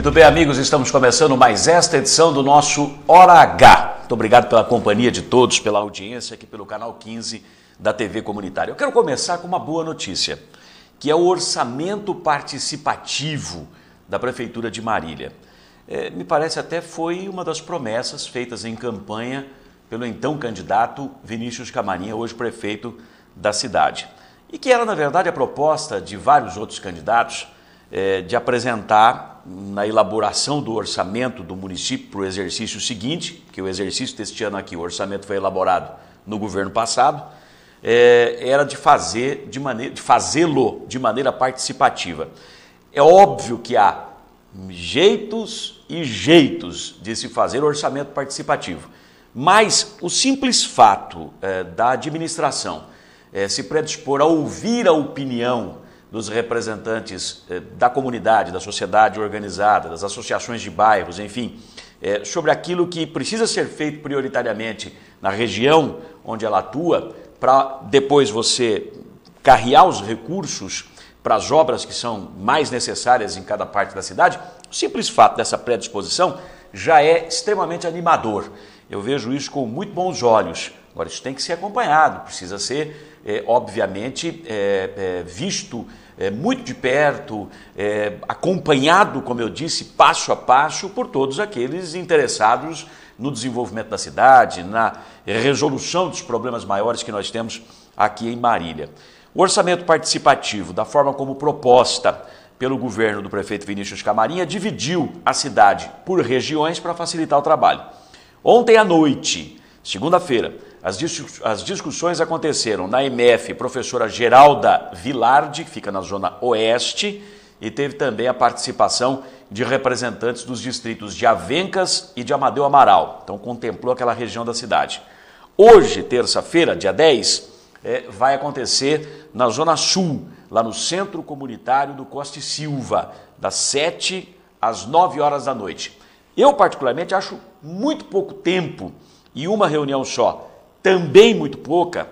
Muito bem, amigos, estamos começando mais esta edição do nosso Hora H. Muito obrigado pela companhia de todos, pela audiência aqui pelo canal 15 da TV Comunitária. Eu quero começar com uma boa notícia, que é o orçamento participativo da Prefeitura de Marília. Me parece até foi uma das promessas feitas em campanha pelo então candidato Vinícius Camarinha, hoje prefeito da cidade. E que era, na verdade, a proposta de vários outros candidatos de apresentar na elaboração do orçamento do município para o exercício seguinte, que o exercício deste ano aqui, o orçamento foi elaborado no governo passado, era de fazê-lo de maneira participativa. É óbvio que há jeitos e jeitos de se fazer orçamento participativo, mas o simples fato da administração se predispor a ouvir a opinião dos representantes da comunidade, da sociedade organizada, das associações de bairros, enfim, sobre aquilo que precisa ser feito prioritariamente na região onde ela atua, para depois você carrear os recursos para as obras que são mais necessárias em cada parte da cidade. O simples fato dessa predisposição já é extremamente animador. Eu vejo isso com muito bons olhos. Agora, isso tem que ser acompanhado, precisa ser, obviamente, visto muito de perto, acompanhado, como eu disse, passo a passo por todos aqueles interessados no desenvolvimento da cidade, na resolução dos problemas maiores que nós temos aqui em Marília. O orçamento participativo, da forma como proposta pelo governo do prefeito Vinícius Camarinha, dividiu a cidade por regiões para facilitar o trabalho. Ontem à noite, segunda-feira, as discussões aconteceram na MF Professora Geralda Vilardi, que fica na zona oeste, e teve também a participação de representantes dos distritos de Avencas e de Amadeu Amaral. Então contemplou aquela região da cidade. Hoje, terça-feira, dia 10, vai acontecer na zona sul, lá no Centro Comunitário do Costa e Silva, das 7 às 9 horas da noite. Eu, particularmente, acho muito pouco tempo e uma reunião só, também muito pouca,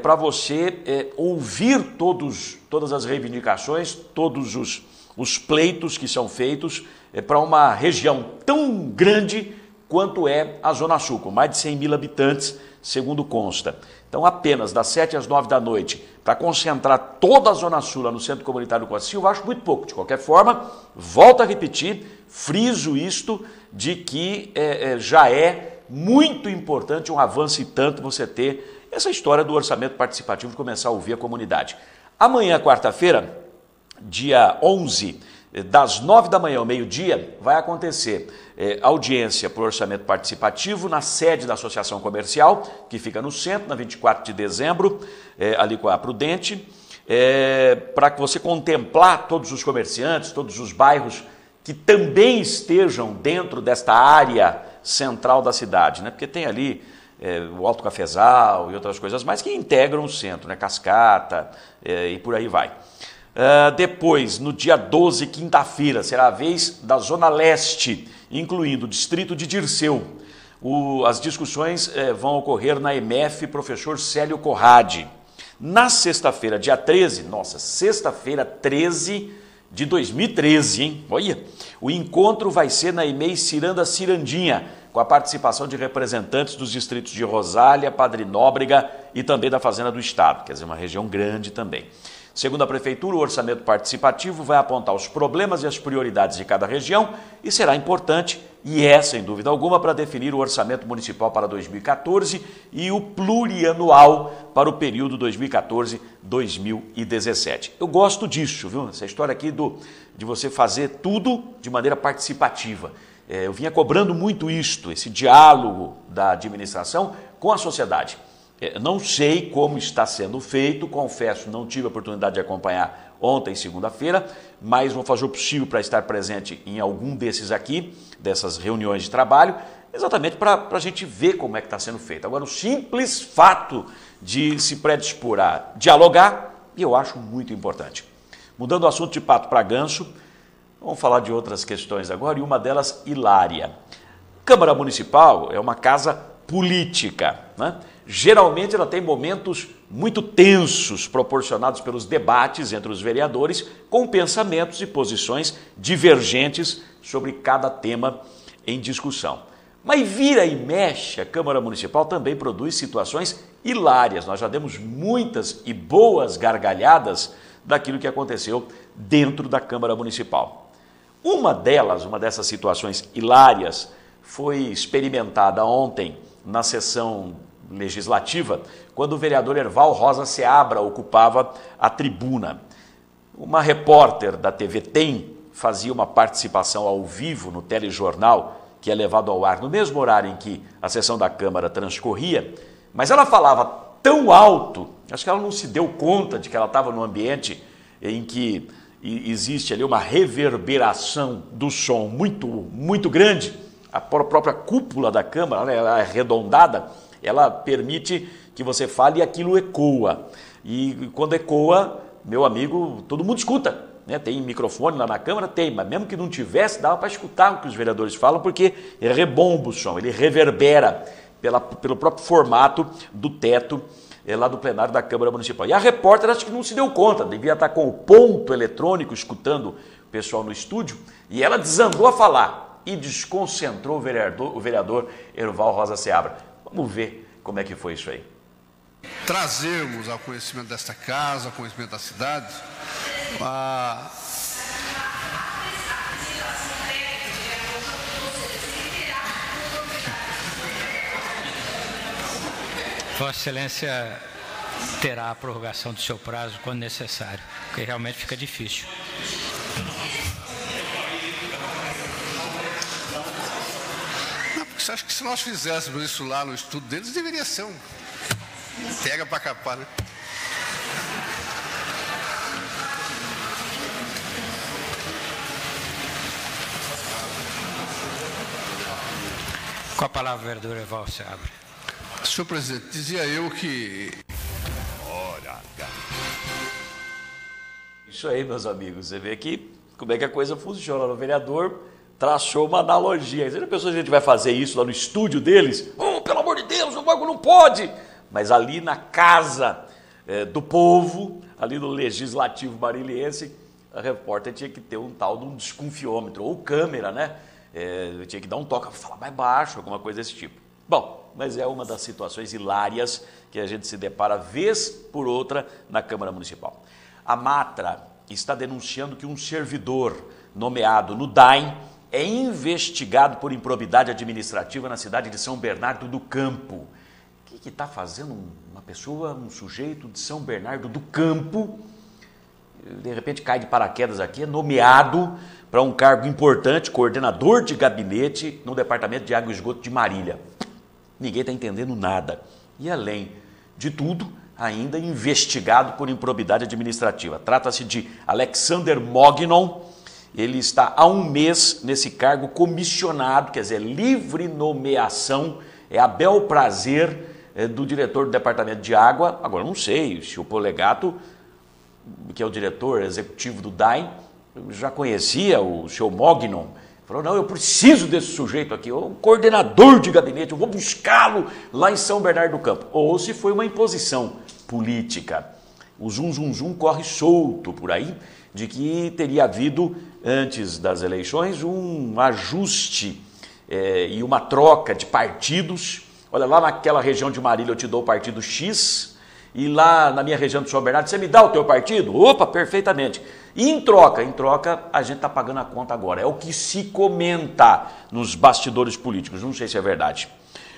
para você ouvir todas as reivindicações, todos os pleitos que são feitos para uma região tão grande quanto é a Zona Sul, com mais de 100 mil habitantes, segundo consta. Então, apenas das 7 às 9 da noite, para concentrar toda a Zona Sul lá no Centro Comunitário do Costa e Silva, eu acho muito pouco. De qualquer forma, volto a repetir, friso isto de que já é muito importante, um avanço e tanto você ter essa história do orçamento participativo, de começar a ouvir a comunidade. Amanhã, quarta-feira, dia 11, das 9 da manhã ao meio-dia, vai acontecer audiência para o orçamento participativo na sede da Associação Comercial, que fica no centro, na 24 de dezembro, ali com a Prudente, para que você contemplar todos os comerciantes, todos os bairros que também estejam dentro desta área central da cidade, né? Porque tem ali o Alto Cafezal e outras coisas mais que integram o centro, né? Cascata e por aí vai. Depois, no dia 12, quinta-feira, será a vez da Zona Leste, incluindo o distrito de Dirceu. As discussões vão ocorrer na MF Professor Célio Corrade. Na sexta-feira, dia 13, sexta-feira 13 de 2013, hein? Olha, o encontro vai ser na EMEI Ciranda Cirandinha, com a participação de representantes dos distritos de Rosália, Padre Nóbrega e também da Fazenda do Estado, quer dizer, uma região grande também. Segundo a Prefeitura, o orçamento participativo vai apontar os problemas e as prioridades de cada região e será importante, e é, sem dúvida alguma, para definir o orçamento municipal para 2014 e o plurianual para o período 2014-2017. Eu gosto disso, viu? Essa história aqui de você fazer tudo de maneira participativa. Eu vinha cobrando muito isto, esse diálogo da administração com a sociedade. Não sei como está sendo feito, confesso, não tive a oportunidade de acompanhar ontem, segunda-feira, mas vou fazer o possível para estar presente em algum desses aqui, dessas reuniões de trabalho, exatamente para a gente ver como é que está sendo feito. Agora, o simples fato de se predispor a dialogar, eu acho muito importante. Mudando o assunto de pato para ganso, vamos falar de outras questões agora, e uma delas hilária. Câmara Municipal é uma casa política, né? Geralmente ela tem momentos muito tensos proporcionados pelos debates entre os vereadores com pensamentos e posições divergentes sobre cada tema em discussão. Mas vira e mexe, a Câmara Municipal também produz situações hilárias. Nós já demos muitas e boas gargalhadas daquilo que aconteceu dentro da Câmara Municipal. Uma dessas situações hilárias, foi experimentada ontem na sessão legislativa, quando o vereador Erval Rosa Seabra ocupava a tribuna. Uma repórter da TV TEM fazia uma participação ao vivo no telejornal, que é levado ao ar no mesmo horário em que a sessão da Câmara transcorria, mas ela falava tão alto, acho que ela não se deu conta de que ela estava num ambiente em que existe ali uma reverberação do som muito grande. A própria cúpula da Câmara, ela é arredondada, ela permite que você fale e aquilo ecoa. E quando ecoa, meu amigo, todo mundo escuta. Tem microfone lá na Câmara? Tem, mas mesmo que não tivesse, dava para escutar o que os vereadores falam, porque rebomba o som, ele reverbera pelo próprio formato do teto lá do plenário da Câmara Municipal. E a repórter acho que não se deu conta, devia estar com o ponto eletrônico escutando o pessoal no estúdio, e ela desandou a falar e desconcentrou o vereador Erval Rosa Seabra. Vamos ver como é que foi isso aí. Trazermos ao conhecimento desta casa, ao conhecimento da cidade, Vossa Excelência terá a prorrogação do seu prazo quando necessário, porque realmente fica difícil. Não, porque você acha que se nós fizéssemos isso lá no estudo deles, deveria ser um pega para capar, né? Com a palavra, vereador Erval Seabra. Senhor presidente, dizia eu que... Isso aí, meus amigos, você vê aqui como é que a coisa funciona. O vereador traçou uma analogia. Às vezes a pessoa, a gente vai fazer isso lá no estúdio deles, pelo amor de Deus, o bagulho não pode. Mas ali na casa do povo, ali no Legislativo Marilhense, a repórter tinha que ter um tal de um desconfiômetro, ou câmera, né? Tinha que dar um toque, falar mais baixo, alguma coisa desse tipo. Bom, mas é uma das situações hilárias que a gente se depara vez por outra na Câmara Municipal. A Matra está denunciando que um servidor nomeado no DAIM é investigado por improbidade administrativa na cidade de São Bernardo do Campo. O que está fazendo uma pessoa, um sujeito de São Bernardo do Campo, de repente cai de paraquedas aqui, é nomeado para um cargo importante, coordenador de gabinete no Departamento de Água e Esgoto de Marília. Ninguém está entendendo nada. E além de tudo, ainda investigado por improbidade administrativa. Trata-se de Alexander Mognon. Ele está há um mês nesse cargo comissionado, quer dizer, livre nomeação, é a bel prazer do diretor do Departamento de Água. Agora, não sei se o Polegato, que é o diretor executivo do DAIM, já conhecia o senhor Mognon. Falou, não, eu preciso desse sujeito aqui, o coordenador de gabinete, eu vou buscá-lo lá em São Bernardo do Campo. Ou se foi uma imposição política. O zum corre solto por aí de que teria havido, antes das eleições, um ajuste e uma troca de partidos. Olha, lá naquela região de Marília eu te dou o partido X, e lá na minha região de São Bernardo você me dá o teu partido? Opa, perfeitamente. E em troca, a gente está pagando a conta agora. É o que se comenta nos bastidores políticos, não sei se é verdade.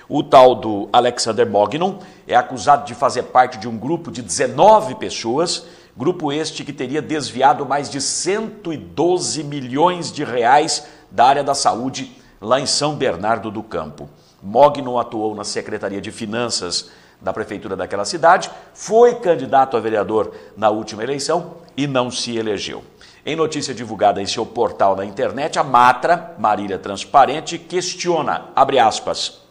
O tal do Alexander Mognon é acusado de fazer parte de um grupo de 19 pessoas, grupo este que teria desviado mais de 112 milhões de reais da área da saúde lá em São Bernardo do Campo. Mognon atuou na Secretaria de Finanças da Prefeitura daquela cidade, foi candidato a vereador na última eleição e não se elegeu. Em notícia divulgada em seu portal na internet, a Matra, Marília Transparente, questiona, abre aspas,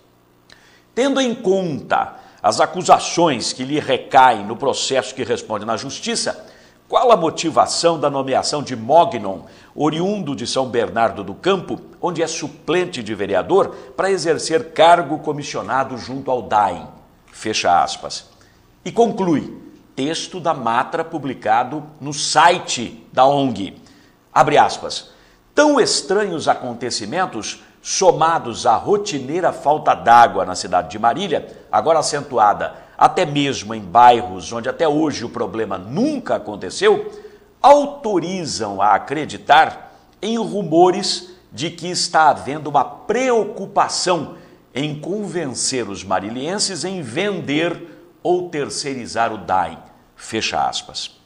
tendo em conta as acusações que lhe recaem no processo que responde na Justiça, qual a motivação da nomeação de Mognon, oriundo de São Bernardo do Campo, onde é suplente de vereador, para exercer cargo comissionado junto ao DAIM? Fecha aspas. E conclui, texto da Matra publicado no site da ONG. Abre aspas. Tão estranhos acontecimentos, somados à rotineira falta d'água na cidade de Marília, agora acentuada até mesmo em bairros onde até hoje o problema nunca aconteceu, autorizam a acreditar em rumores de que está havendo uma preocupação em convencer os marilienses em vender ou terceirizar o DAIM. Fecha aspas.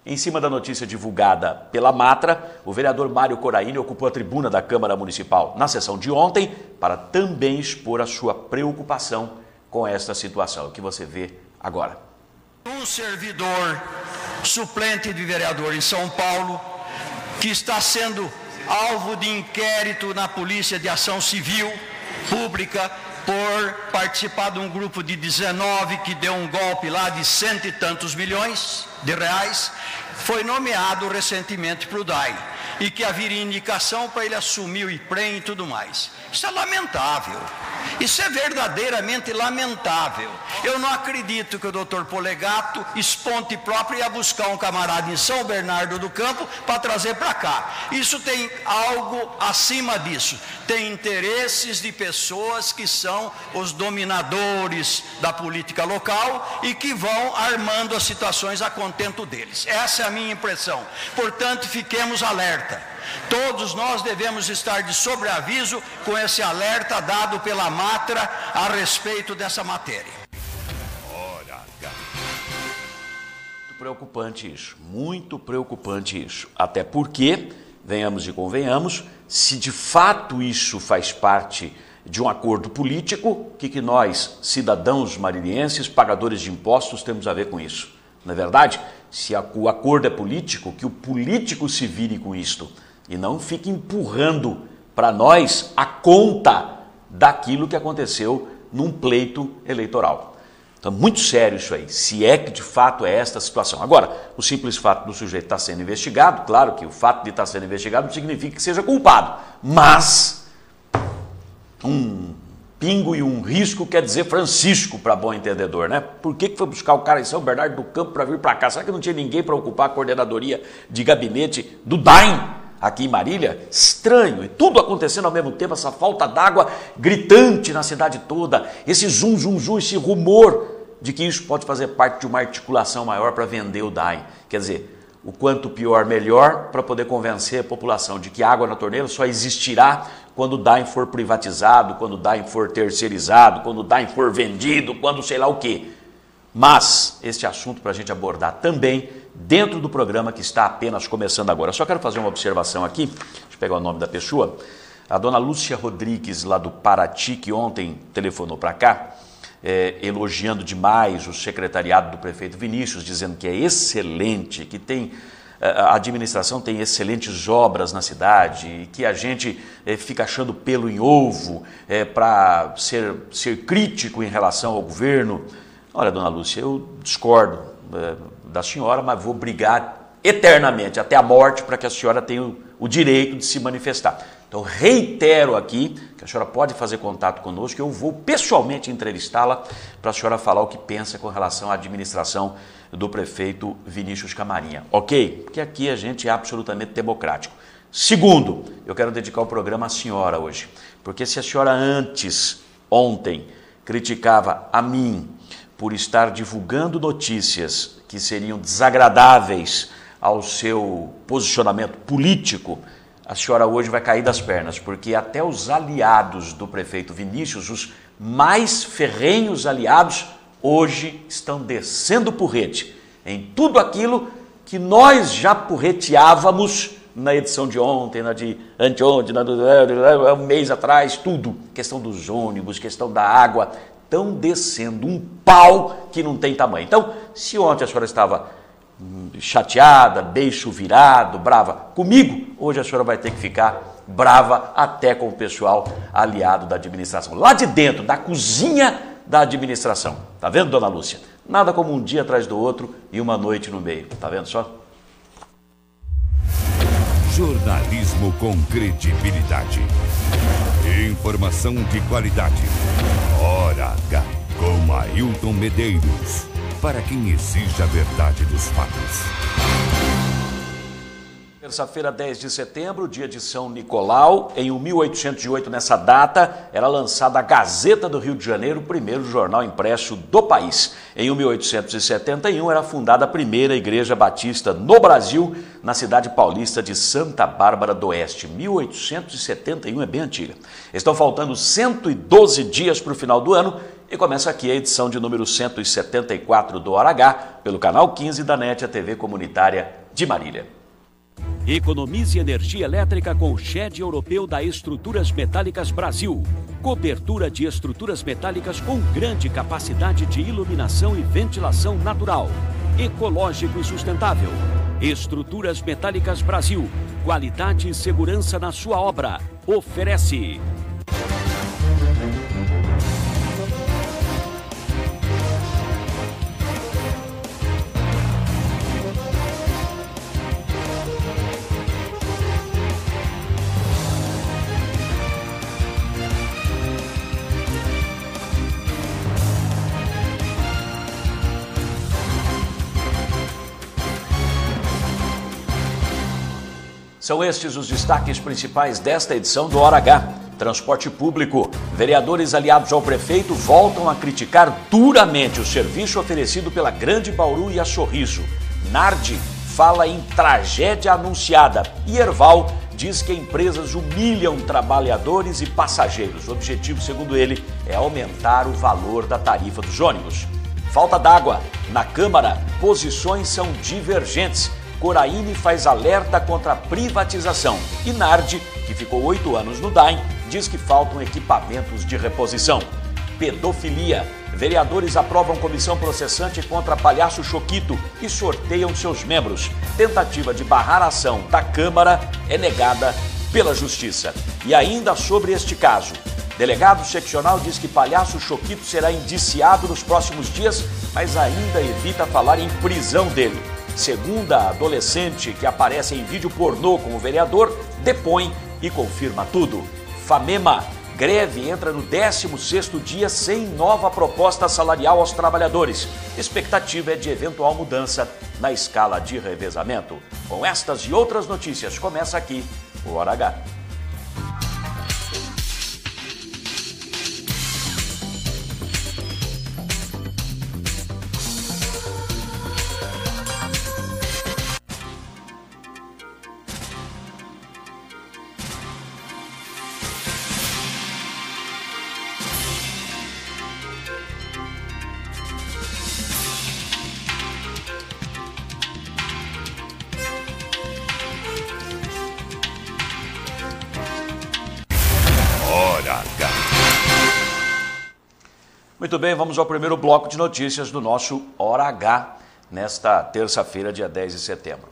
Em cima da notícia divulgada pela Matra, o vereador Mário Coraini ocupou a tribuna da Câmara Municipal na sessão de ontem para também expor a sua preocupação com esta situação, que você vê agora. Um servidor suplente de vereador em São Paulo, que está sendo alvo de inquérito na Polícia de Ação Civil Pública por participar de um grupo de 19 que deu um golpe lá de 100 e tantos milhões de reais, foi nomeado recentemente para o DAI e que haveria indicação para ele assumir o IPREM e tudo mais. Isso é lamentável. Isso é verdadeiramente lamentável. Eu não acredito que o doutor Polegato, esponte próprio, ia buscar um camarada em São Bernardo do Campo para trazer para cá. Isso tem algo acima disso. Tem interesses de pessoas que são os dominadores da política local e que vão armando as situações a contento deles. Essa é a minha impressão. Portanto, fiquemos alerta. Todos nós devemos estar de sobreaviso com esse alerta dado pela Matra a respeito dessa matéria. Muito preocupante isso, muito preocupante isso. Até porque, venhamos e convenhamos, se de fato isso faz parte de um acordo político, o que nós, cidadãos marilienses, pagadores de impostos, temos a ver com isso? Não é verdade? Se o acordo é político, que o político se vire com isto e não fique empurrando para nós a conta daquilo que aconteceu num pleito eleitoral. Então, muito sério isso aí, se é que de fato é esta situação. Agora, o simples fato do sujeito estar sendo investigado, claro que o fato de estar sendo investigado não significa que seja culpado, mas um pingo e um risco quer dizer Francisco, para bom entendedor, né? Por que foi buscar o cara em São Bernardo do Campo para vir para cá? Será que não tinha ninguém para ocupar a coordenadoria de gabinete do DAIM? Aqui em Marília, estranho, e tudo acontecendo ao mesmo tempo, essa falta d'água gritante na cidade toda, esse zum, zum, zum, esse rumor de que isso pode fazer parte de uma articulação maior para vender o DAIM. Quer dizer, o quanto pior, melhor, para poder convencer a população de que água na torneira só existirá quando o DAIM for privatizado, quando o DAIM for terceirizado, quando o DAIM for vendido, quando sei lá o quê. Mas este assunto para a gente abordar também dentro do programa que está apenas começando agora. Só quero fazer uma observação aqui, deixa eu pegar o nome da pessoa, a dona Lúcia Rodrigues, lá do Paraty, que ontem telefonou para cá, elogiando demais o secretariado do prefeito Vinícius, dizendo que é excelente, que a administração tem excelentes obras na cidade, que a gente fica achando pelo em ovo para ser crítico em relação ao governo. Olha, dona Lúcia, eu discordo da senhora, mas vou brigar eternamente, até a morte, para que a senhora tenha o direito de se manifestar. Então, reitero aqui que a senhora pode fazer contato conosco, eu vou pessoalmente entrevistá-la para a senhora falar o que pensa com relação à administração do prefeito Vinícius Camarinha, ok? Porque aqui a gente é absolutamente democrático. Segundo, eu quero dedicar o programa à senhora hoje, porque se a senhora ontem, criticava a mim por estar divulgando notícias que seriam desagradáveis ao seu posicionamento político, a senhora hoje vai cair das pernas, porque até os aliados do prefeito Vinícius, os mais ferrenhos aliados, hoje estão descendo porrete em tudo aquilo que nós já porreteávamos na edição de ontem, na de anteontem, um mês atrás, tudo. Questão dos ônibus, questão da água, estão descendo um pau que não tem tamanho. Então, se ontem a senhora estava chateada, beiço virado, brava comigo, hoje a senhora vai ter que ficar brava até com o pessoal aliado da administração. Lá de dentro, da cozinha da administração. Tá vendo, dona Lúcia? Nada como um dia atrás do outro e uma noite no meio. Tá vendo só? Jornalismo com credibilidade. Informação de qualidade. Hora H, com Ailton Medeiros. Para quem exige a verdade dos fatos. Terça-feira, 10 de setembro, dia de São Nicolau. Em 1808, nessa data, era lançada a Gazeta do Rio de Janeiro, o primeiro jornal impresso do país. Em 1871, era fundada a primeira igreja batista no Brasil, na cidade paulista de Santa Bárbara do Oeste. 1871 é bem antiga. Estão faltando 112 dias para o final do ano e começa aqui a edição de número 174 do Hora H, pelo canal 15 da NET, a TV comunitária de Marília. Economize energia elétrica com o SHED europeu da Estruturas Metálicas Brasil. Cobertura de estruturas metálicas com grande capacidade de iluminação e ventilação natural. Ecológico e sustentável. Estruturas Metálicas Brasil. Qualidade e segurança na sua obra. Oferece. São estes os destaques principais desta edição do Hora H. Transporte público. Vereadores aliados ao prefeito voltam a criticar duramente o serviço oferecido pela Grande Bauru e a Sorriso. Nardi fala em tragédia anunciada. E Herval diz que empresas humilham trabalhadores e passageiros. O objetivo, segundo ele, é aumentar o valor da tarifa dos ônibus. Falta d'água. Na Câmara, posições são divergentes. Coraine faz alerta contra a privatização e Nardi, que ficou 8 anos no DAEM, diz que faltam equipamentos de reposição. Pedofilia. Vereadores aprovam comissão processante contra Palhaço Choquito e sorteiam seus membros. Tentativa de barrar a ação da Câmara é negada pela Justiça. E ainda sobre este caso, delegado seccional diz que Palhaço Choquito será indiciado nos próximos dias, mas ainda evita falar em prisão dele. Segunda adolescente que aparece em vídeo pornô com o vereador, depõe e confirma tudo. Famema, greve entra no 16º dia sem nova proposta salarial aos trabalhadores. Expectativa é de eventual mudança na escala de revezamento. Com estas e outras notícias, começa aqui o Hora H. Muito bem, vamos ao primeiro bloco de notícias do nosso Hora H, nesta terça-feira, dia 10 de setembro.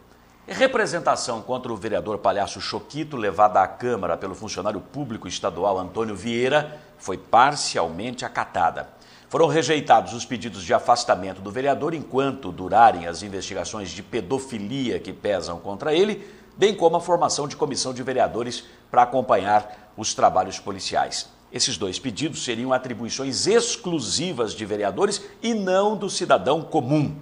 Representação contra o vereador Palhaço Choquito, levada à Câmara pelo funcionário público estadual Antônio Vieira, foi parcialmente acatada. Foram rejeitados os pedidos de afastamento do vereador enquanto durarem as investigações de pedofilia que pesam contra ele, bem como a formação de comissão de vereadores para acompanhar os trabalhos policiais. Esses dois pedidos seriam atribuições exclusivas de vereadores e não do cidadão comum.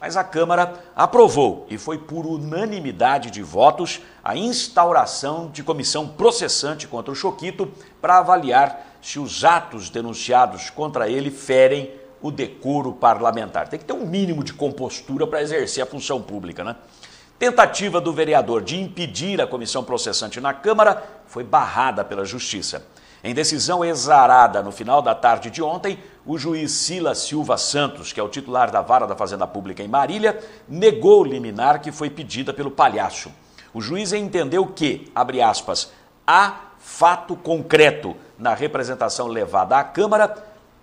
Mas a Câmara aprovou, e foi por unanimidade de votos, a instauração de comissão processante contra o Choquito para avaliar se os atos denunciados contra ele ferem o decoro parlamentar. Tem que ter um mínimo de compostura para exercer a função pública, né? Tentativa do vereador de impedir a comissão processante na Câmara foi barrada pela Justiça. Em decisão exarada no final da tarde de ontem, o juiz Silas Silva Santos, que é o titular da Vara da Fazenda Pública em Marília, negou liminar que foi pedida pelo Palhaço. O juiz entendeu que, abre aspas, há fato concreto na representação levada à Câmara,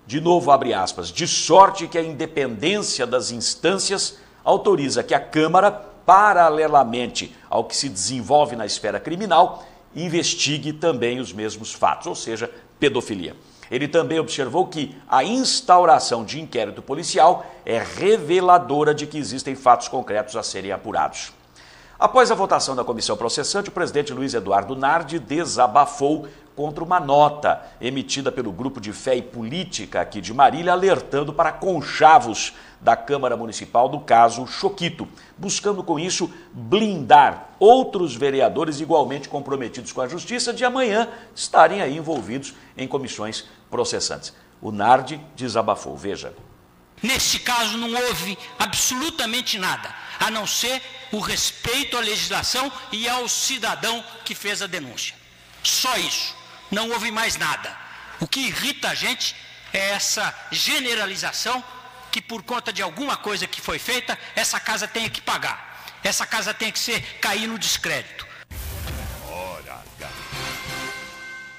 de novo abre aspas, de sorte que a independência das instâncias autoriza que a Câmara, paralelamente ao que se desenvolve na esfera criminal, investigue também os mesmos fatos, ou seja, pedofilia. Ele também observou que a instauração de inquérito policial é reveladora de que existem fatos concretos a serem apurados. Após a votação da comissão processante, o presidente Luiz Eduardo Nardi desabafou contra uma nota emitida pelo Grupo de Fé e Política aqui de Marília, alertando para conchavos da Câmara Municipal do caso Choquito, buscando com isso blindar outros vereadores igualmente comprometidos com a justiça de amanhã estarem aí envolvidos em comissões processantes. O Nardi desabafou, veja. Neste caso não houve absolutamente nada, a não ser o respeito à legislação e ao cidadão que fez a denúncia. Só isso, não houve mais nada. O que irrita a gente é essa generalização que por conta de alguma coisa que foi feita, essa casa tem que pagar. Essa casa tem que cair no descrédito.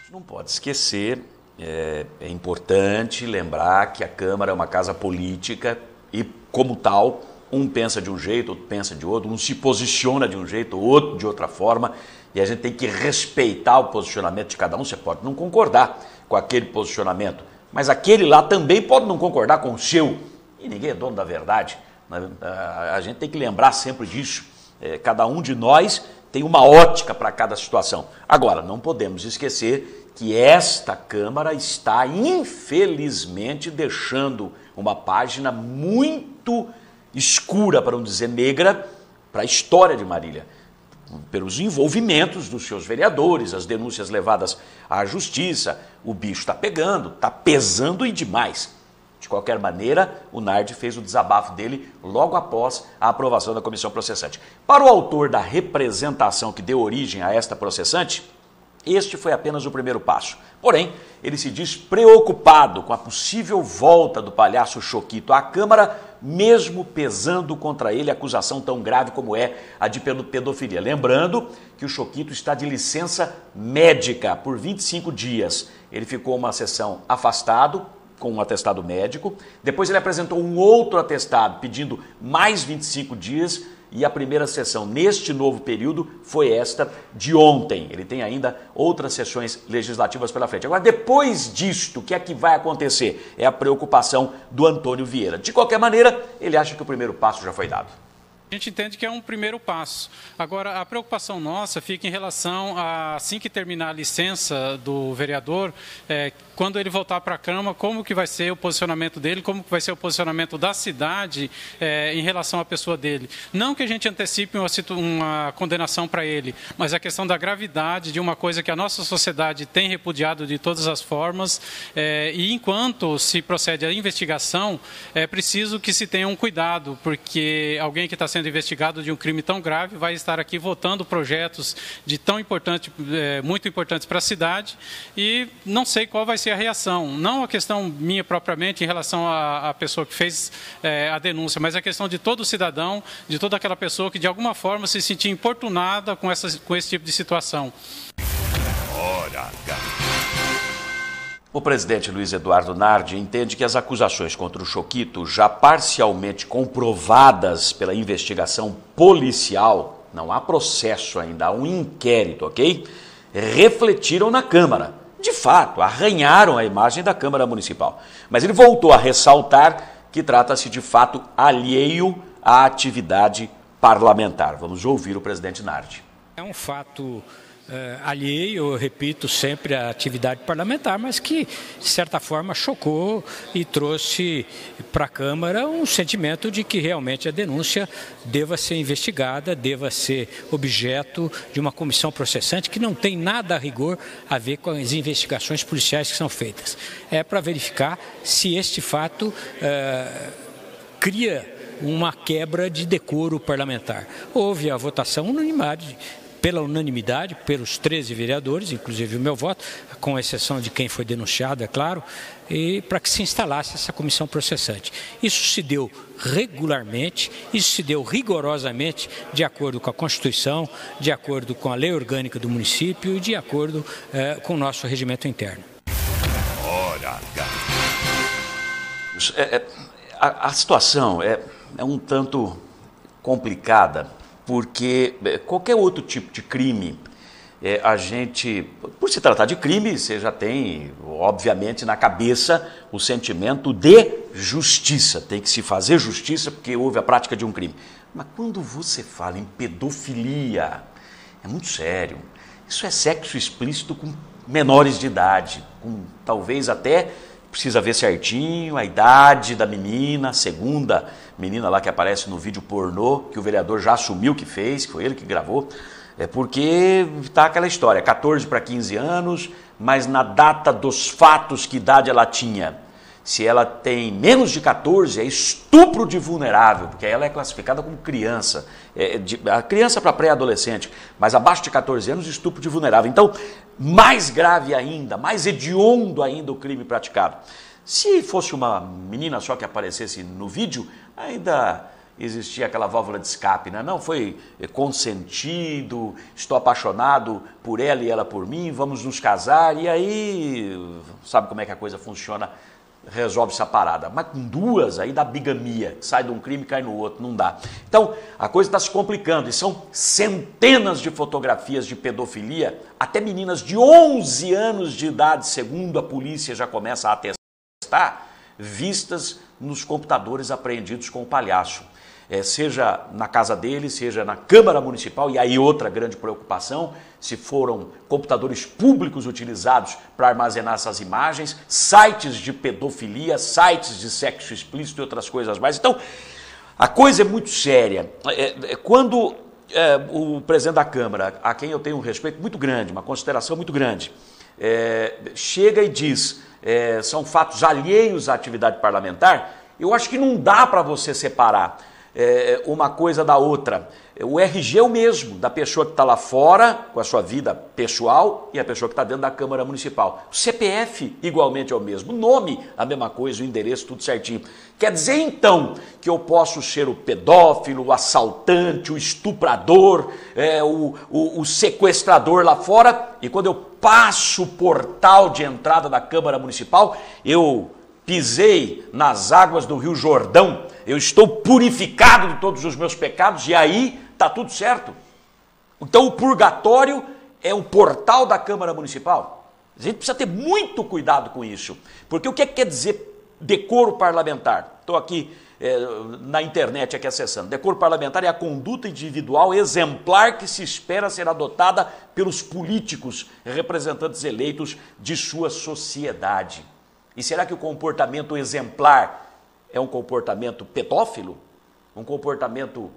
Não pode esquecer, é importante lembrar que a Câmara é uma casa política e, como tal, um pensa de um jeito, outro pensa de outro, um se posiciona de um jeito, outro de outra forma, e a gente tem que respeitar o posicionamento de cada um. Você pode não concordar com aquele posicionamento, mas aquele lá também pode não concordar com o seu, e ninguém é dono da verdade. A gente tem que lembrar sempre disso. Cada um de nós tem uma ótica para cada situação. Agora, não podemos esquecer que esta Câmara está, infelizmente, deixando uma página muito escura, para não dizer negra, para a história de Marília, pelos envolvimentos dos seus vereadores, as denúncias levadas à justiça. O bicho está pegando, está pesando e demais. De qualquer maneira, o Nardi fez o desabafo dele logo após a aprovação da comissão processante. Para o autor da representação que deu origem a esta processante, este foi apenas o primeiro passo. Porém, ele se diz preocupado com a possível volta do palhaço Choquito à Câmara, mesmo pesando contra ele a acusação tão grave como é a de pedofilia. Lembrando que o Choquito está de licença médica por 25 dias. Ele ficou uma sessão afastado, com um atestado médico, depois ele apresentou um outro atestado pedindo mais 25 dias e a primeira sessão neste novo período foi esta de ontem. Ele tem ainda outras sessões legislativas pela frente. Agora, depois disto, o que é que vai acontecer? É a preocupação do Antônio Vieira. De qualquer maneira, ele acha que o primeiro passo já foi dado. A gente entende que é um primeiro passo. Agora, a preocupação nossa fica em relação a, assim que terminar a licença do vereador, quando ele voltar para a Câmara, como que vai ser o posicionamento dele, como que vai ser o posicionamento da cidade em relação à pessoa dele. Não que a gente antecipe uma condenação para ele, mas a questão da gravidade de uma coisa que a nossa sociedade tem repudiado de todas as formas, e enquanto se procede a investigação, é preciso que se tenha um cuidado, porque alguém que está sendo investigado de um crime tão grave vai estar aqui votando projetos de muito importantes para a cidade, e não sei qual vai ser a reação. Não a questão minha propriamente em relação à pessoa que fez a denúncia, mas a questão de todo cidadão, de toda aquela pessoa que de alguma forma se sentia importunada com esse tipo de situação. O presidente Luiz Eduardo Nardi entende que as acusações contra o Choquito, já parcialmente comprovadas pela investigação policial, não há processo ainda, há um inquérito, ok? Refletiram na Câmara. De fato, arranharam a imagem da Câmara Municipal. Mas ele voltou a ressaltar que trata-se de fato alheio à atividade parlamentar. Vamos ouvir o presidente Nardi. É um fato alheio, eu repito sempre, à atividade parlamentar, mas que, de certa forma, chocou e trouxe para a Câmara um sentimento de que realmente a denúncia deva ser investigada, deva ser objeto de uma comissão processante que não tem nada a rigor a ver com as investigações policiais que são feitas. É para verificar se este fato cria uma quebra de decoro parlamentar. Houve a votação pela unanimidade, pelos 13 vereadores, inclusive o meu voto, com exceção de quem foi denunciado, é claro, e para que se instalasse essa comissão processante. Isso se deu regularmente, isso se deu rigorosamente de acordo com a Constituição, de acordo com a lei orgânica do município e de acordo com o nosso regimento interno. A situação é um tanto complicada, porque qualquer outro tipo de crime, a gente, por se tratar de crime, você já tem, obviamente, na cabeça o sentimento de justiça. Tem que se fazer justiça porque houve a prática de um crime. Mas quando você fala em pedofilia, é muito sério. Isso é sexo explícito com menores de idade, talvez até, precisa ver certinho a idade da menina, a segunda menina lá que aparece no vídeo pornô, que o vereador já assumiu que fez, que foi ele que gravou, porque tá aquela história, 14 para 15 anos, mas na data dos fatos, que idade ela tinha? Se ela tem menos de 14, é estupro de vulnerável, porque ela é classificada como criança, a criança para pré-adolescente, mas abaixo de 14 anos, estupro de vulnerável. Então, mais grave ainda, mais hediondo ainda o crime praticado. Se fosse uma menina só que aparecesse no vídeo, ainda existia aquela válvula de escape, né? Não, foi consentido, estou apaixonado por ela e ela por mim, vamos nos casar, e aí, sabe como é que a coisa funciona? Resolve essa parada. Mas com duas, aí dá bigamia, sai de um crime e cai no outro, não dá. Então, a coisa está se complicando, e são centenas de fotografias de pedofilia, até meninas de 11 anos de idade, segundo a polícia já começa a atestar, vistas nos computadores apreendidos com o palhaço. Seja na casa dele, seja na Câmara Municipal, e aí outra grande preocupação, se foram computadores públicos utilizados para armazenar essas imagens, sites de pedofilia, sites de sexo explícito e outras coisas mais. Então, a coisa é muito séria. Quando o presidente da Câmara, a quem eu tenho um respeito muito grande, uma consideração muito grande, chega e diz, são fatos alheios à atividade parlamentar, eu acho que não dá para você separar uma coisa da outra. O RG é o mesmo, da pessoa que está lá fora, com a sua vida pessoal, e a pessoa que está dentro da Câmara Municipal. O CPF igualmente é o mesmo, o nome a mesma coisa, o endereço tudo certinho. Quer dizer então que eu posso ser o pedófilo, o assaltante, o estuprador, o sequestrador lá fora, e quando eu passo o portal de entrada da Câmara Municipal, eu pisei nas águas do Rio Jordão, eu estou purificado de todos os meus pecados, e aí está tudo certo. Então o purgatório é o portal da Câmara Municipal. A gente precisa ter muito cuidado com isso, porque o que quer dizer decoro parlamentar? Estou aqui na internet aqui acessando. Decoro parlamentar é a conduta individual exemplar que se espera ser adotada pelos políticos, representantes eleitos de sua sociedade. E será que o comportamento exemplar é um comportamento pedófilo? Um comportamento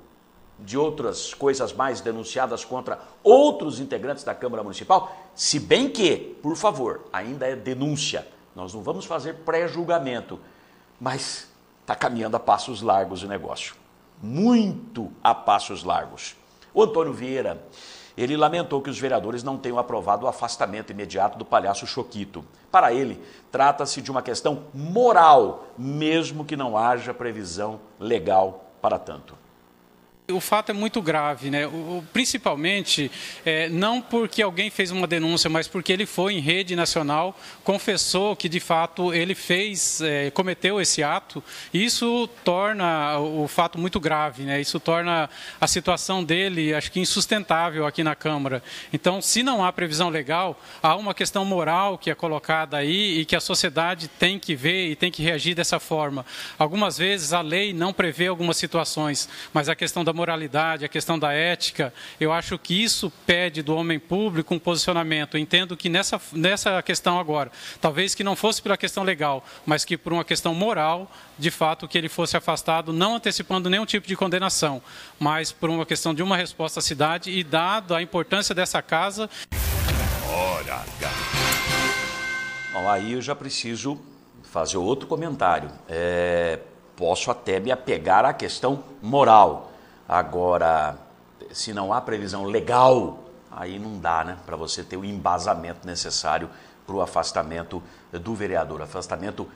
de outras coisas mais denunciadas contra outros integrantes da Câmara Municipal? Se bem que, por favor, ainda é denúncia. Nós não vamos fazer pré-julgamento, mas está caminhando a passos largos o negócio. Muito a passos largos. O Antônio Vieira, ele lamentou que os vereadores não tenham aprovado o afastamento imediato do palhaço Choquito. Para ele, trata-se de uma questão moral, mesmo que não haja previsão legal para tanto. O fato é muito grave, né? Principalmente, não porque alguém fez uma denúncia, mas porque ele foi em rede nacional, confessou que de fato ele cometeu esse ato, e isso torna o fato muito grave, né? Isso torna a situação dele, acho que insustentável aqui na Câmara. Então, se não há previsão legal, há uma questão moral que é colocada aí e que a sociedade tem que ver e tem que reagir dessa forma. Algumas vezes a lei não prevê algumas situações, mas a questão da moralidade, a questão da ética, eu acho que isso pede do homem público um posicionamento. Eu entendo que nessa questão agora, talvez que não fosse pela questão legal, mas que por uma questão moral, de fato, que ele fosse afastado, não antecipando nenhum tipo de condenação, mas por uma questão de uma resposta à cidade e dado a importância dessa casa. Hora H. Bom, aí eu já preciso fazer outro comentário. Posso até me apegar à questão moral. Agora, se não há previsão legal, aí não dá, né, para você ter o embasamento necessário para o afastamento do vereador, afastamento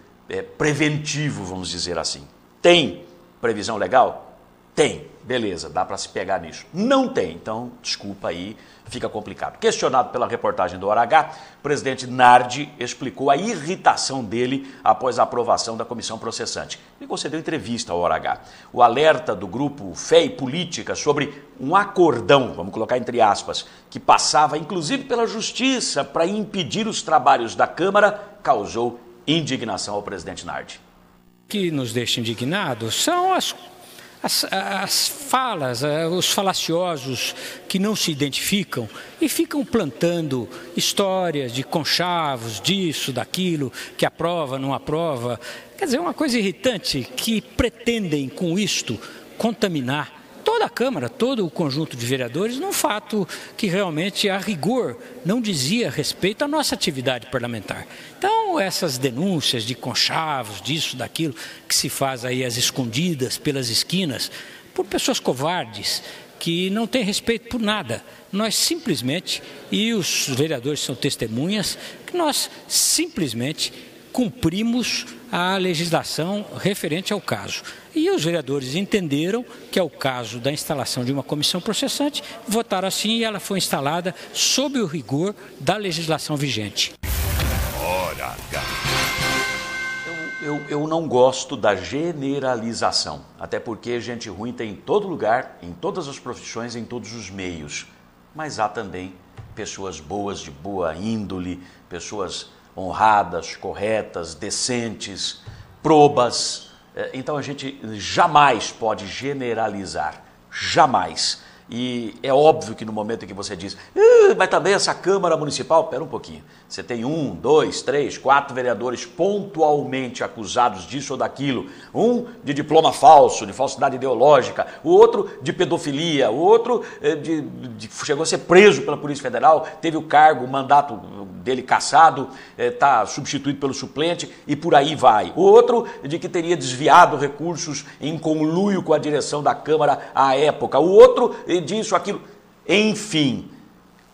preventivo, vamos dizer assim. Tem previsão legal? Tem, beleza, dá para se pegar nisso. Não tem, então, desculpa aí, fica complicado. Questionado pela reportagem do Hora H, o presidente Nardi explicou a irritação dele após a aprovação da comissão processante. Ele concedeu entrevista ao Hora H. O alerta do grupo Fé e Política sobre um acordão, vamos colocar entre aspas, que passava inclusive pela justiça para impedir os trabalhos da Câmara, causou indignação ao presidente Nardi. O que nos deixa indignados são as falas, os falaciosos que não se identificam e ficam plantando histórias de conchavos, disso, daquilo, que aprova, não aprova. Quer dizer, uma coisa irritante que pretendem com isto contaminar toda a Câmara, todo o conjunto de vereadores, num fato que realmente, a rigor, não dizia respeito à nossa atividade parlamentar. Então, essas denúncias de conchavos, disso, daquilo, que se faz aí às escondidas, pelas esquinas, por pessoas covardes, que não têm respeito por nada. Nós simplesmente, e os vereadores são testemunhas, que nós simplesmente cumprimos a legislação referente ao caso. E os vereadores entenderam que é o caso da instalação de uma comissão processante, votaram assim e ela foi instalada sob o rigor da legislação vigente. Hora H. Eu não gosto da generalização, até porque gente ruim tem em todo lugar, em todas as profissões, em todos os meios. Mas há também pessoas boas, de boa índole, pessoas honradas, corretas, decentes, probas. Então a gente jamais pode generalizar, jamais. E é óbvio que no momento em que você diz, mas também essa Câmara Municipal, pera um pouquinho, você tem 1, 2, 3, 4 vereadores pontualmente acusados disso ou daquilo, um de diploma falso, de falsidade ideológica, o outro de pedofilia, o outro chegou a ser preso pela Polícia Federal, teve o cargo, o mandato dele cassado, está substituído pelo suplente e por aí vai. O outro de que teria desviado recursos em conluio com a direção da Câmara à época, o outro disso, aquilo, enfim,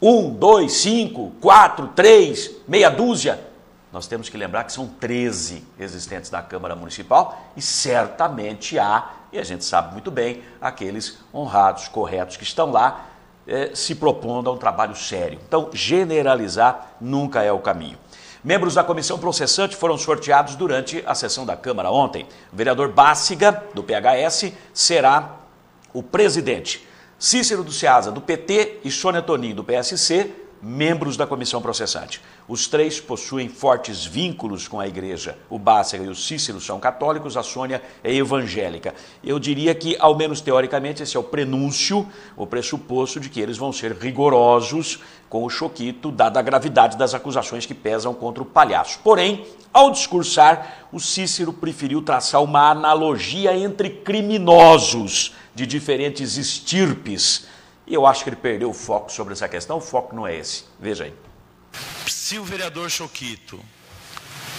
1, 2, 5, 4, 3, meia dúzia. Nós temos que lembrar que são 13 existentes na Câmara Municipal e certamente há, e a gente sabe muito bem, aqueles honrados, corretos que estão lá se propondo a um trabalho sério. Então, generalizar nunca é o caminho. Membros da comissão processante foram sorteados durante a sessão da Câmara ontem. O vereador Bássiga, do PHS, será o presidente. Cícero do Ceasa, do PT, e Sônia Toninho, do PSC, membros da comissão processante. Os três possuem fortes vínculos com a igreja. O Bássiga e o Cícero são católicos, a Sônia é evangélica. Eu diria que, ao menos teoricamente, esse é o prenúncio, o pressuposto de que eles vão ser rigorosos com o choquito, dada a gravidade das acusações que pesam contra o palhaço. Porém, ao discursar, o Cícero preferiu traçar uma analogia entre criminosos de diferentes estirpes. E eu acho que ele perdeu o foco sobre essa questão. O foco não é esse. Veja aí. Se o vereador Choquito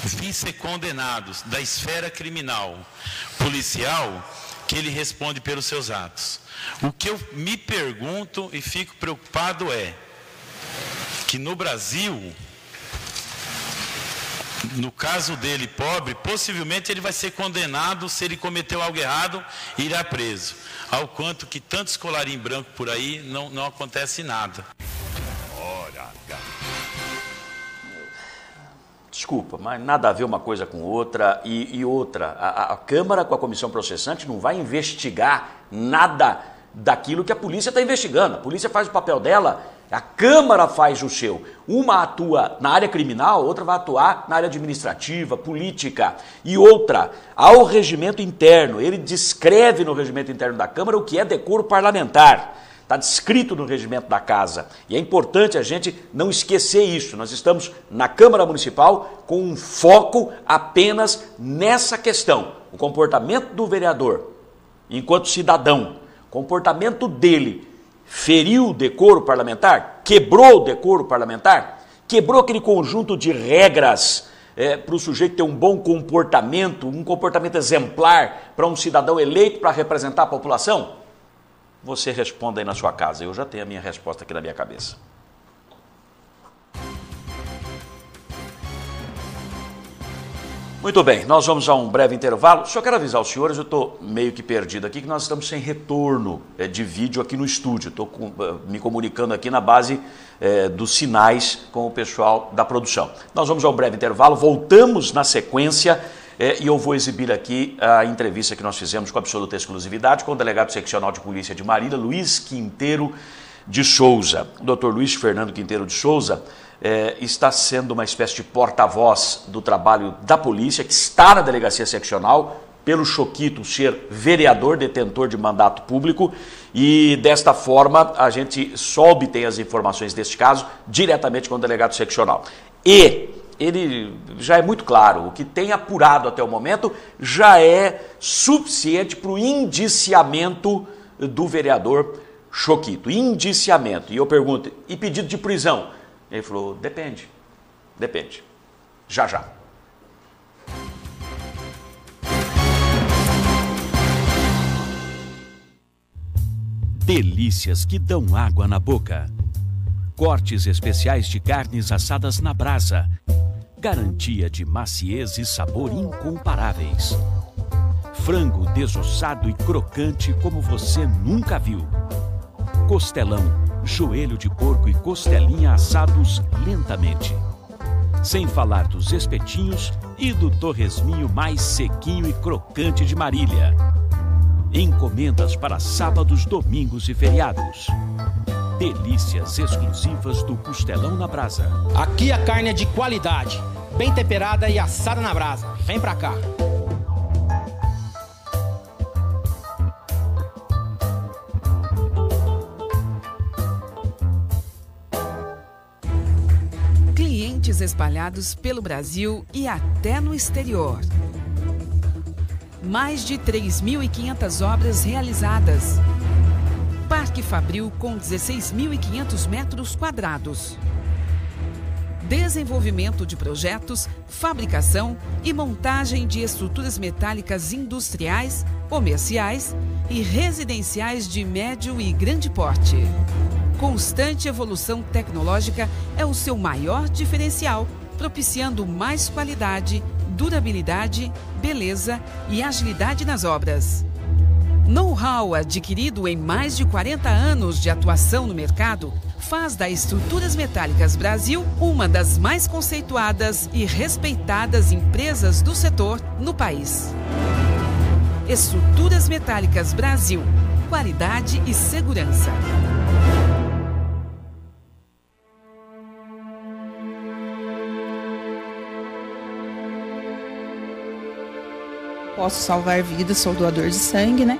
vir ser condenado da esfera criminal policial, que ele responde pelos seus atos. O que eu me pergunto e fico preocupado é que no Brasil, no caso dele pobre, possivelmente ele vai ser condenado, se ele cometeu algo errado, irá preso. Ao quanto que tantos colarinhos brancos por aí não acontece nada. Hora H. Desculpa, mas nada a ver uma coisa com outra. E outra, a Câmara com a comissão processante não vai investigar nada daquilo que a polícia está investigando. A polícia faz o papel dela, a Câmara faz o seu. Uma atua na área criminal, outra vai atuar na área administrativa, política. E outra, ao regimento interno. Ele descreve no regimento interno da Câmara o que é decoro parlamentar. Está descrito no regimento da casa. E é importante a gente não esquecer isso. Nós estamos na Câmara Municipal com um foco apenas nessa questão. O comportamento do vereador, enquanto cidadão, o comportamento dele feriu o decoro parlamentar? Quebrou o decoro parlamentar? Quebrou aquele conjunto de regras para o sujeito ter um bom comportamento, um comportamento exemplar para um cidadão eleito para representar a população? Você responda aí na sua casa. Eu já tenho a minha resposta aqui na minha cabeça. Muito bem, nós vamos a um breve intervalo. Só quero avisar os senhores, eu estou meio que perdido aqui, que nós estamos sem retorno de vídeo aqui no estúdio. Estou me comunicando aqui na base dos sinais com o pessoal da produção. Nós vamos a um breve intervalo, voltamos na sequência e eu vou exibir aqui a entrevista que nós fizemos com absoluta exclusividade com o delegado seccional de polícia de Marília, Luiz Quinteiro de Souza. O doutor Luiz Fernando Quinteiro de Souza está sendo uma espécie de porta-voz do trabalho da polícia, que está na delegacia seccional pelo Choquito ser vereador, detentor de mandato público, e desta forma a gente só obtém as informações deste caso diretamente com o delegado seccional. E ele já é muito claro, o que tem apurado até o momento já é suficiente para o indiciamento do vereador Choquito. Indiciamento. E eu pergunto, e pedido de prisão? Ele falou, depende. Já. Delícias que dão água na boca. Cortes especiais de carnes assadas na brasa. Garantia de maciez e sabor incomparáveis. Frango desossado e crocante como você nunca viu. Costelão, joelho de porco e costelinha assados lentamente. Sem falar dos espetinhos e do torresminho mais sequinho e crocante de Marília. Encomendas para sábados, domingos e feriados. Delícias exclusivas do Costelão na Brasa. Aqui a carne é de qualidade, bem temperada e assada na brasa. Vem pra cá. Clientes espalhados pelo Brasil e até no exterior. Mais de 3.500 obras realizadas. Parque Fabril com 16.500 metros quadrados. Desenvolvimento de projetos, fabricação e montagem de estruturas metálicas industriais, comerciais e residenciais de médio e grande porte. Constante evolução tecnológica é o seu maior diferencial, propiciando mais qualidade, durabilidade, beleza e agilidade nas obras. Know-how adquirido em mais de 40 anos de atuação no mercado faz da Estruturas Metálicas Brasil uma das mais conceituadas e respeitadas empresas do setor no país. Estruturas Metálicas Brasil, qualidade e segurança. Posso salvar vidas, sou doador de sangue, né?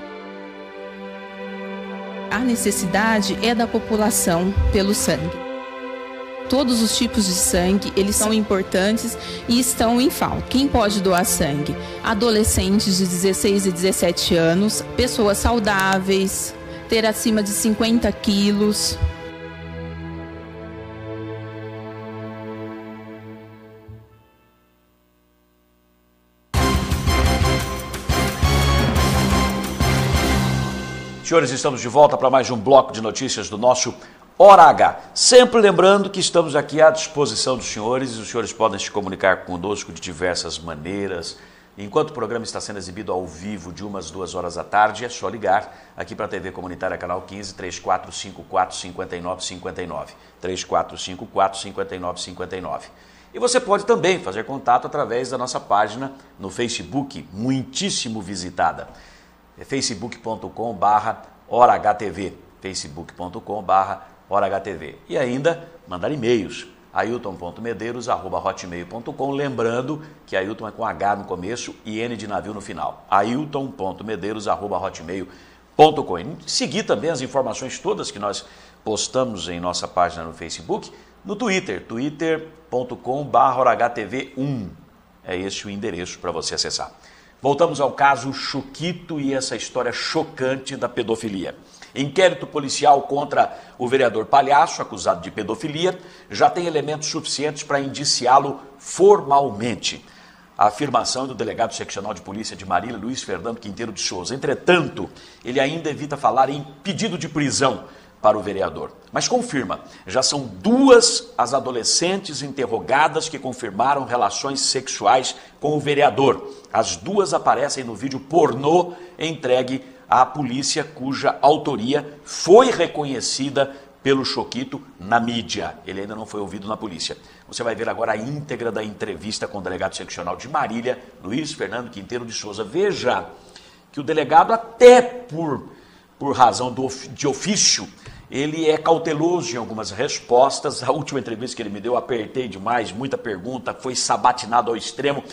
A necessidade é da população pelo sangue. Todos os tipos de sangue, eles são importantes e estão em falta. Quem pode doar sangue? Adolescentes de 16 e 17 anos, pessoas saudáveis, ter acima de 50 quilos. Senhores, estamos de volta para mais um bloco de notícias do nosso Hora H. Sempre lembrando que estamos aqui à disposição dos senhores e os senhores podem se comunicar conosco de diversas maneiras. Enquanto o programa está sendo exibido ao vivo de 1 às 2 horas da tarde, é só ligar aqui para a TV Comunitária Canal 15, 3454-5959. 3454-5959. E você pode também fazer contato através da nossa página no Facebook, muitíssimo visitada. É facebook.com/HoraHTV, facebook.com/HoraHTV. E ainda mandar e-mails, ailton.medeiros@hotmail.com, lembrando que Ailton é com H no começo e N de navio no final, ailton.medeiros@hotmail.com. E seguir também as informações todas que nós postamos em nossa página no Facebook, no Twitter, twitter.com/HTV1, é esse o endereço para você acessar. Voltamos ao caso Choquito e essa história chocante da pedofilia. Inquérito policial contra o vereador Palhaço, acusado de pedofilia, já tem elementos suficientes para indiciá-lo formalmente. A afirmação do delegado seccional de polícia de Marília, Luiz Fernando Quinteiro de Souza. Entretanto, ele ainda evita falar em pedido de prisão para o vereador. Mas confirma, já são 2 as adolescentes interrogadas que confirmaram relações sexuais com o vereador. As 2 aparecem no vídeo pornô entregue à polícia, cuja autoria foi reconhecida pelo Choquito na mídia. Ele ainda não foi ouvido na polícia. Você vai ver agora a íntegra da entrevista com o delegado seccional de Marília, Luiz Fernando Quinteiro de Souza. Veja que o delegado, até por razão de ofício, ele é cauteloso em algumas respostas. A última entrevista que ele me deu, apertei demais, muita pergunta, foi sabatinado ao extremo.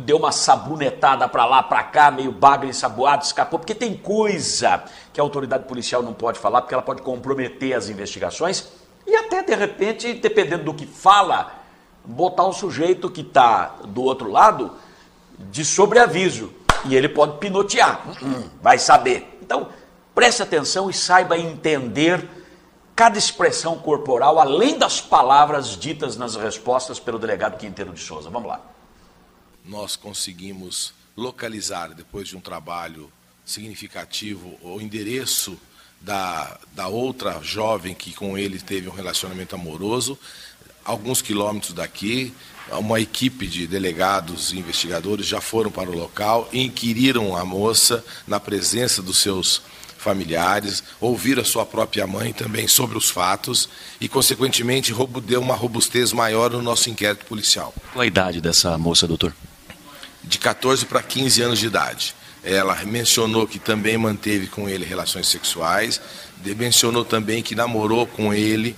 deu uma sabunetada para lá, para cá, meio bagre, ensaboado, escapou, porque tem coisa que a autoridade policial não pode falar, porque ela pode comprometer as investigações e até, de repente, dependendo do que fala, botar um sujeito que está do outro lado de sobreaviso e ele pode pinotear, vai saber. Então, preste atenção e saiba entender cada expressão corporal, além das palavras ditas nas respostas pelo delegado Quinteiro de Souza. Vamos lá. Nós conseguimos localizar, depois de um trabalho significativo, o endereço da outra jovem que com ele teve um relacionamento amoroso, alguns quilômetros daqui. Uma equipe de delegados e investigadores já foram para o local, inquiriram a moça na presença dos seus familiares, ouviram a sua própria mãe também sobre os fatos e, consequentemente, deu uma robustez maior no nosso inquérito policial. Qual a idade dessa moça, doutor? De 14 para 15 anos de idade. Ela mencionou que também manteve com ele relações sexuais, mencionou também que namorou com ele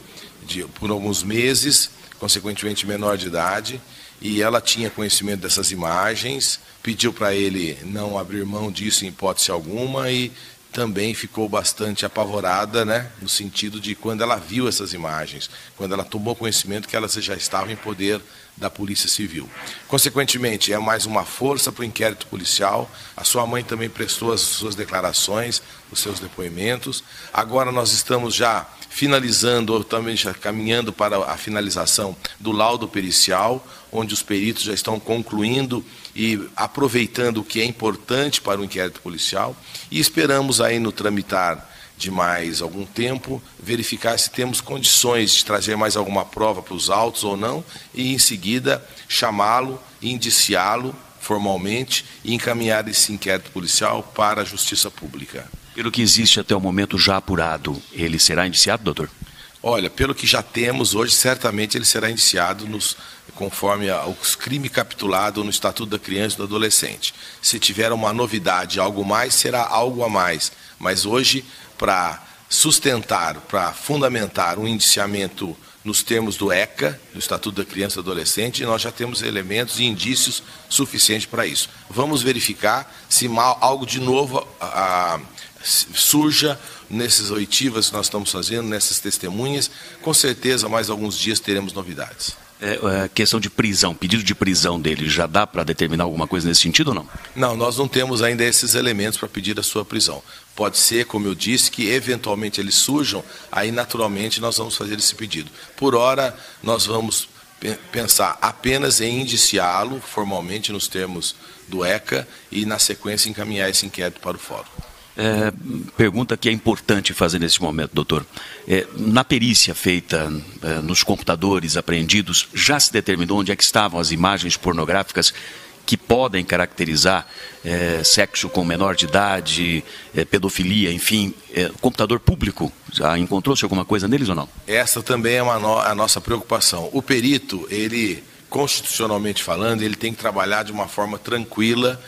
por alguns meses, consequentemente menor de idade, e ela tinha conhecimento dessas imagens, pediu para ele não abrir mão disso em hipótese alguma e também ficou bastante apavorada, né, no sentido de quando ela viu essas imagens, quando ela tomou conhecimento que elas já estavam em poder da Polícia Civil. Consequentemente, é mais uma força para o inquérito policial. A sua mãe também prestou as suas declarações, os seus depoimentos. Agora nós estamos já finalizando, ou também já caminhando para a finalização do laudo pericial, onde os peritos já estão concluindo e aproveitando o que é importante para o inquérito policial. E esperamos aí no tramitar de mais algum tempo, verificar se temos condições de trazer mais alguma prova para os autos ou não, e em seguida chamá-lo, indiciá-lo formalmente e encaminhar esse inquérito policial para a Justiça Pública. Pelo que existe até o momento já apurado, ele será indiciado, doutor? Olha, pelo que já temos hoje, certamente ele será indiciado conforme os crimes capitulados no Estatuto da Criança e do Adolescente. Se tiver uma novidade, algo mais, será algo a mais. Mas hoje, para sustentar, para fundamentar um indiciamento nos termos do ECA, do Estatuto da Criança e do Adolescente, nós já temos elementos e indícios suficientes para isso. Vamos verificar se algo de novo surja nessas oitivas que nós estamos fazendo, nessas testemunhas. Com certeza, mais alguns dias teremos novidades. Questão de prisão, pedido de prisão dele, já dá para determinar alguma coisa nesse sentido ou não? Não, nós não temos ainda esses elementos para pedir a sua prisão. Pode ser, como eu disse, que eventualmente eles surjam, aí naturalmente nós vamos fazer esse pedido. Por hora, nós vamos pensar apenas em indiciá-lo formalmente nos termos do ECA e, na sequência, encaminhar esse inquérito para o fórum. Pergunta que é importante fazer nesse momento, doutor. Na perícia feita nos computadores apreendidos, já se determinou onde é que estavam as imagens pornográficas que podem caracterizar sexo com menor de idade, pedofilia, enfim, computador público? Já encontrou-se alguma coisa neles ou não? Essa também é a nossa preocupação. O perito, ele, constitucionalmente falando, ele tem que trabalhar de uma forma tranquila,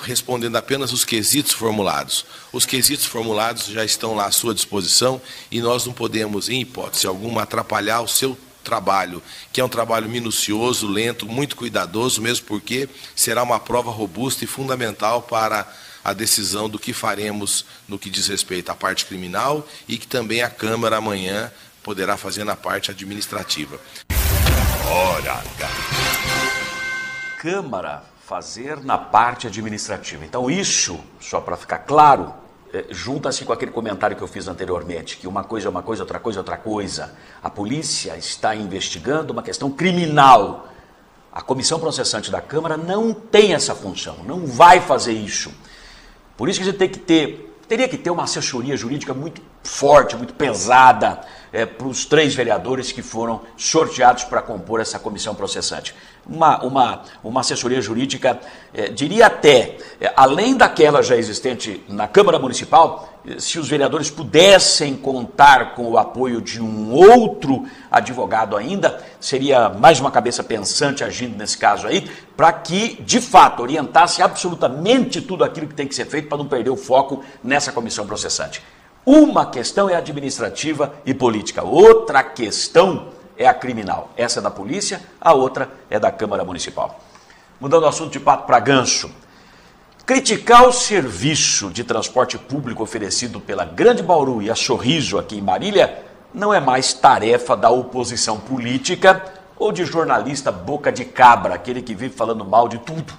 respondendo apenas os quesitos formulados. Os quesitos formulados já estão lá à sua disposição e nós não podemos, em hipótese alguma, atrapalhar o seu trabalho, que é um trabalho minucioso, lento, muito cuidadoso, mesmo porque será uma prova robusta e fundamental para a decisão do que faremos no que diz respeito à parte criminal e que também a Câmara amanhã poderá fazer na parte administrativa. Hora H. Câmara fazer na parte administrativa. Então isso, só para ficar claro, junta-se com aquele comentário que eu fiz anteriormente, que uma coisa é uma coisa, outra coisa é outra coisa. A polícia está investigando uma questão criminal. A comissão processante da Câmara não tem essa função, não vai fazer isso. Por isso que a gente teria que ter uma assessoria jurídica muito forte, muito pesada para os 3 vereadores que foram sorteados para compor essa comissão processante. Uma assessoria jurídica, diria até, além daquela já existente na Câmara Municipal, se os vereadores pudessem contar com o apoio de um outro advogado ainda, seria mais uma cabeça pensante agindo nesse caso aí, para que, de fato, orientasse absolutamente tudo aquilo que tem que ser feito para não perder o foco nessa comissão processante. Uma questão é administrativa e política, outra questão é a criminal. Essa é da polícia, a outra é da Câmara Municipal. Mudando o assunto de pato para ganso. Criticar o serviço de transporte público oferecido pela Grande Bauru e a Sorriso aqui em Marília não é mais tarefa da oposição política ou de jornalista boca de cabra, aquele que vive falando mal de tudo.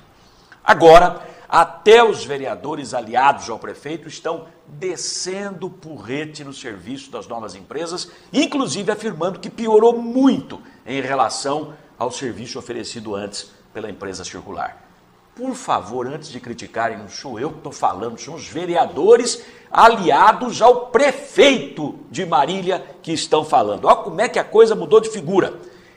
Agora, até os vereadores aliados ao prefeito estão descendo o porrete no serviço das novas empresas, inclusive afirmando que piorou muito em relação ao serviço oferecido antes pela empresa circular. Por favor, antes de criticarem, não sou eu que estou falando, são os vereadores aliados ao prefeito de Marília que estão falando. Olha como é que a coisa mudou de figura.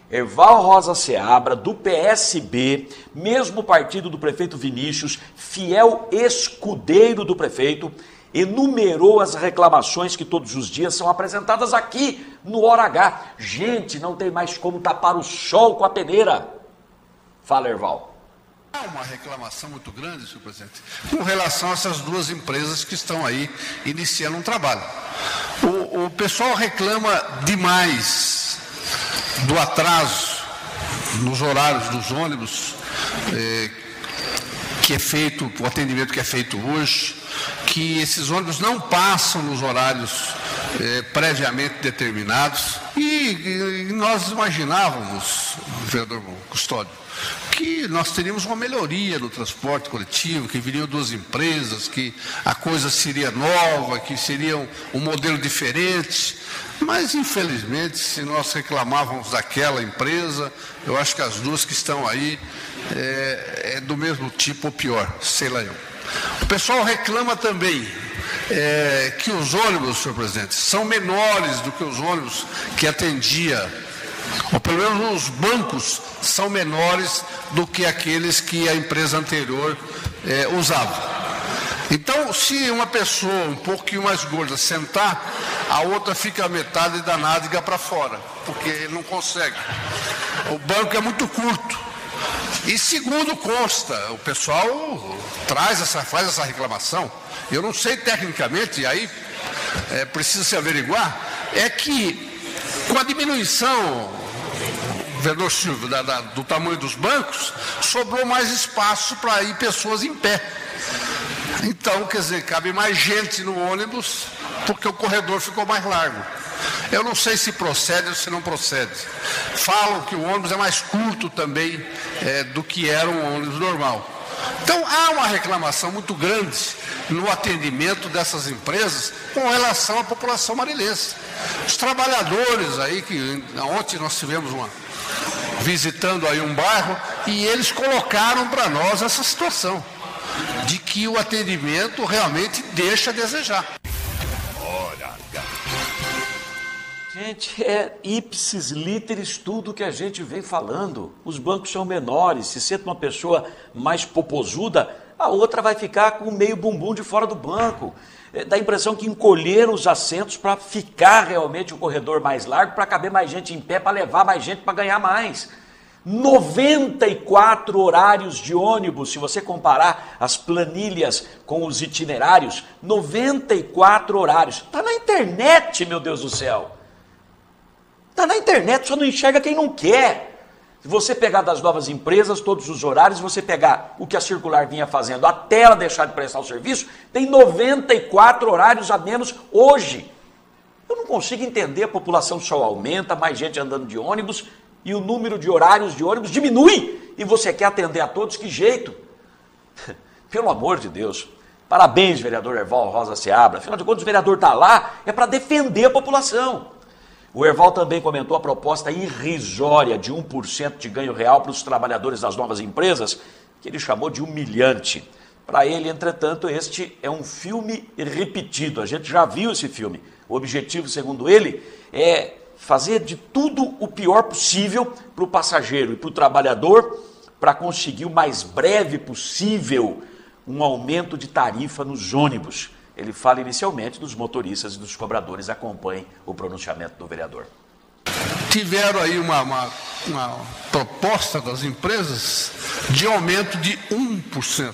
Erval Rosa Seabra, do PSB, mesmo partido do prefeito Vinícius, fiel escudeiro do prefeito, enumerou as reclamações que todos os dias são apresentadas aqui no Hora H. Gente, não tem mais como tapar o sol com a peneira. Fala, Erval. Há uma reclamação muito grande, senhor presidente, com relação a essas duas empresas que estão aí iniciando um trabalho. O pessoal reclama demais do atraso nos horários dos ônibus, que é feito, o atendimento que é feito hoje, que esses ônibus não passam nos horários previamente determinados. E nós imaginávamos, vereador Custódio, que nós teríamos uma melhoria no transporte coletivo, que viriam duas empresas, que a coisa seria nova, que seria um modelo diferente. Mas, infelizmente, se nós reclamávamos daquela empresa, eu acho que as duas que estão aí é do mesmo tipo ou pior, sei lá eu. O pessoal reclama também que os ônibus, senhor presidente, são menores do que os ônibus que atendia, ou pelo menos os bancos são menores do que aqueles que a empresa anterior usava. Então, se uma pessoa um pouquinho mais gorda sentar, a outra fica a metade da nádega para fora, porque ele não consegue. O banco é muito curto. E segundo consta, o pessoal faz essa reclamação, eu não sei tecnicamente, e aí precisa se averiguar, é que com a diminuição, vereador Silvio, do tamanho dos bancos, sobrou mais espaço para ir pessoas em pé. Então, quer dizer, cabe mais gente no ônibus, porque o corredor ficou mais largo. Eu não sei se procede ou se não procede. Falam que o ônibus é mais curto também do que era um ônibus normal. Então, há uma reclamação muito grande no atendimento dessas empresas com relação à população marilense. Os trabalhadores aí, que ontem nós tivemos visitando aí um bairro, e eles colocaram para nós essa situação de que o atendimento realmente deixa a desejar. Gente, é ipsis literis tudo que a gente vem falando. Os bancos são menores, se senta uma pessoa mais popozuda, a outra vai ficar com meio bumbum de fora do banco. Dá a impressão que encolheram os assentos para ficar realmente o corredor mais largo, para caber mais gente em pé, para levar mais gente, para ganhar mais. 94 horários de ônibus, se você comparar as planilhas com os itinerários, 94 horários. Está na internet, meu Deus do céu. Está na internet, só não enxerga quem não quer. Se você pegar das novas empresas, todos os horários, você pegar o que a circular vinha fazendo até ela deixar de prestar o serviço, tem 94 horários a menos hoje. Eu não consigo entender, a população só aumenta, mais gente andando de ônibus, e o número de horários de ônibus diminui, e você quer atender a todos, que jeito? Pelo amor de Deus. Parabéns, vereador Erval Rosa Seabra. Afinal de contas, o vereador está lá, é para defender a população. O Erval também comentou a proposta irrisória de 1% de ganho real para os trabalhadores das novas empresas, que ele chamou de humilhante. Para ele, entretanto, este é um filme repetido. A gente já viu esse filme. O objetivo, segundo ele, é fazer de tudo o pior possível para o passageiro e para o trabalhador, para conseguir o mais breve possível um aumento de tarifa nos ônibus. Ele fala inicialmente dos motoristas e dos cobradores. Acompanhem o pronunciamento do vereador. Tiveram aí uma proposta das empresas de aumento de 1%.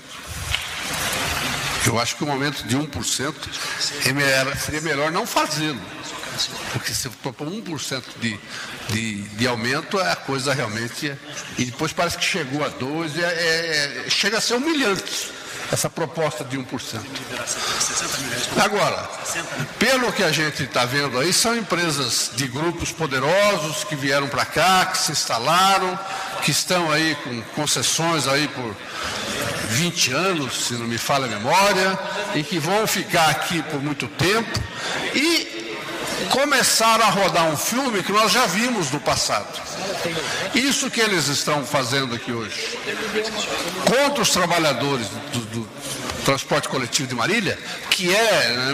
Eu acho que um aumento de 1% seria melhor não fazê-lo. Porque se propor 1% de aumento, a coisa realmente... E depois parece que chegou a 2%, chega a ser humilhante essa proposta de 1%. Agora, pelo que a gente está vendo aí, são empresas de grupos poderosos que vieram para cá, que se instalaram, que estão aí com concessões aí por 20 anos, se não me falha a memória, e que vão ficar aqui por muito tempo, e começaram a rodar um filme que nós já vimos no passado. Isso que eles estão fazendo aqui hoje, contra os trabalhadores do transporte coletivo de Marília, que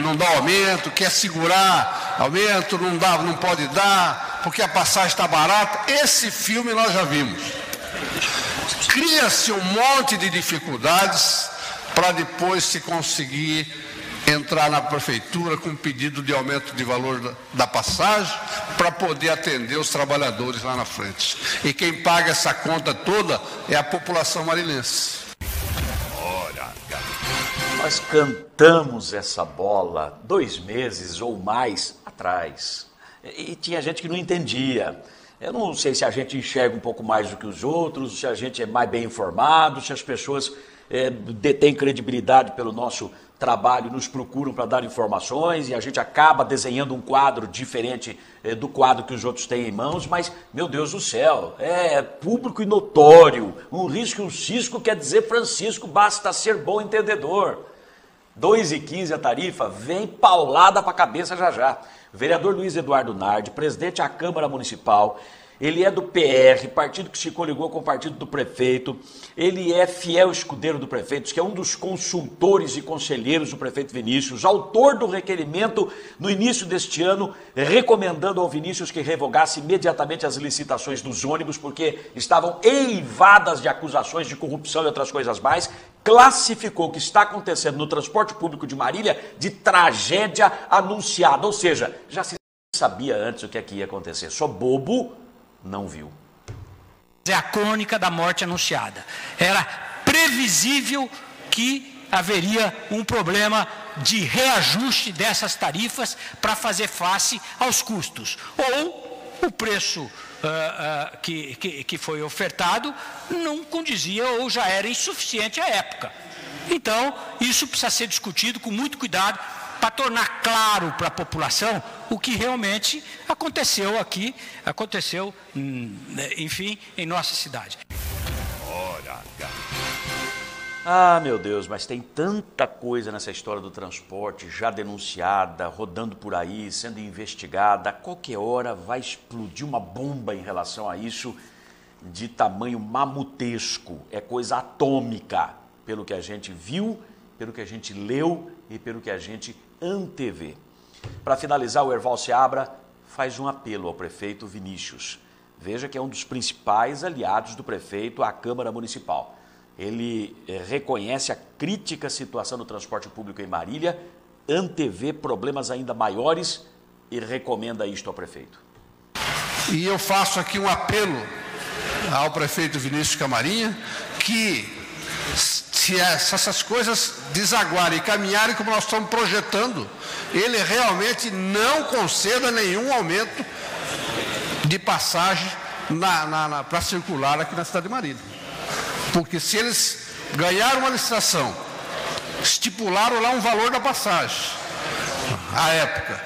não dá aumento, quer segurar aumento, não pode dar, porque a passagem está barata. Esse filme nós já vimos. Cria-se um monte de dificuldades para depois se conseguir entrar na prefeitura com pedido de aumento de valor da passagem para poder atender os trabalhadores lá na frente. E quem paga essa conta toda é a população marilense. Nós cantamos essa bola 2 meses ou mais atrás. E tinha gente que não entendia. Eu não sei se a gente enxerga um pouco mais do que os outros, se a gente é mais bem informado, se as pessoas detêm credibilidade pelo nosso trabalho, nos procuram para dar informações e a gente acaba desenhando um quadro diferente do quadro que os outros têm em mãos, mas, meu Deus do céu, é público e notório, um risco e um cisco quer dizer Francisco, basta ser bom entendedor. 2,15 a tarifa, vem paulada para a cabeça já já. Vereador Luiz Eduardo Nardi, presidente da Câmara Municipal, ele é do PR, partido que se coligou com o partido do prefeito, ele é fiel escudeiro do prefeito, que é um dos consultores e conselheiros do prefeito Vinícius, autor do requerimento no início deste ano, recomendando ao Vinícius que revogasse imediatamente as licitações dos ônibus, porque estavam eivadas de acusações de corrupção e outras coisas mais, classificou o que está acontecendo no transporte público de Marília de tragédia anunciada, ou seja, já se sabia antes o que é que ia acontecer, só bobo não viu. É a crônica da morte anunciada. Era previsível que haveria um problema de reajuste dessas tarifas para fazer face aos custos. Ou o preço que foi ofertado não condizia ou já era insuficiente à época. Então, isso precisa ser discutido com muito cuidado para tornar claro para a população o que realmente aconteceu aqui, enfim, em nossa cidade. Ah, meu Deus, mas tem tanta coisa nessa história do transporte já denunciada, rodando por aí, sendo investigada. A qualquer hora vai explodir uma bomba em relação a isso de tamanho mamutesco. É coisa atômica, pelo que a gente viu, pelo que a gente leu e pelo que a gente antevê. Para finalizar, o Erval Seabra faz um apelo ao prefeito Vinícius. Veja que é um dos principais aliados do prefeito à Câmara Municipal. Ele reconhece a crítica situação do transporte público em Marília, antevê problemas ainda maiores e recomenda isto ao prefeito. E eu faço aqui um apelo ao prefeito Vinícius Camarinha que se essas coisas desaguarem e caminharem como nós estamos projetando, ele realmente não conceda nenhum aumento de passagem para circular aqui na cidade de Marília. Porque se eles ganharam uma licitação, estipularam lá um valor da passagem, à época,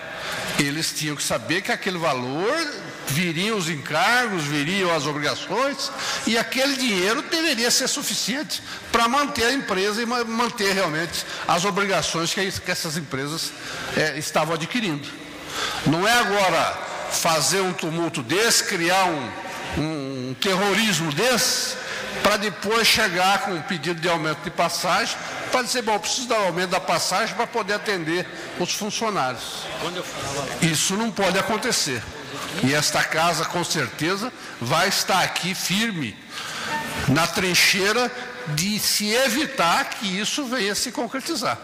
eles tinham que saber que aquele valor viriam os encargos, viriam as obrigações, e aquele dinheiro deveria ser suficiente para manter a empresa e manter realmente as obrigações que essas empresas estavam adquirindo. Não é agora fazer um tumulto desse, criar um terrorismo desse, para depois chegar com um pedido de aumento de passagem, para dizer, bom, eu preciso dar aumento da passagem para poder atender os funcionários. Isso não pode acontecer. E esta casa, com certeza, vai estar aqui firme, na trincheira de se evitar que isso venha se concretizar.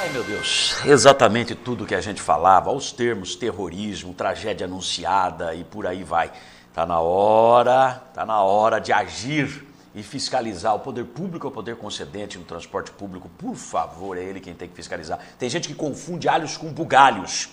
Ai, meu Deus, exatamente tudo que a gente falava, os termos terrorismo, tragédia anunciada e por aí vai. Está na hora de agir e fiscalizar. O poder público é o poder concedente no transporte público. Por favor, é ele quem tem que fiscalizar. Tem gente que confunde alhos com bugalhos.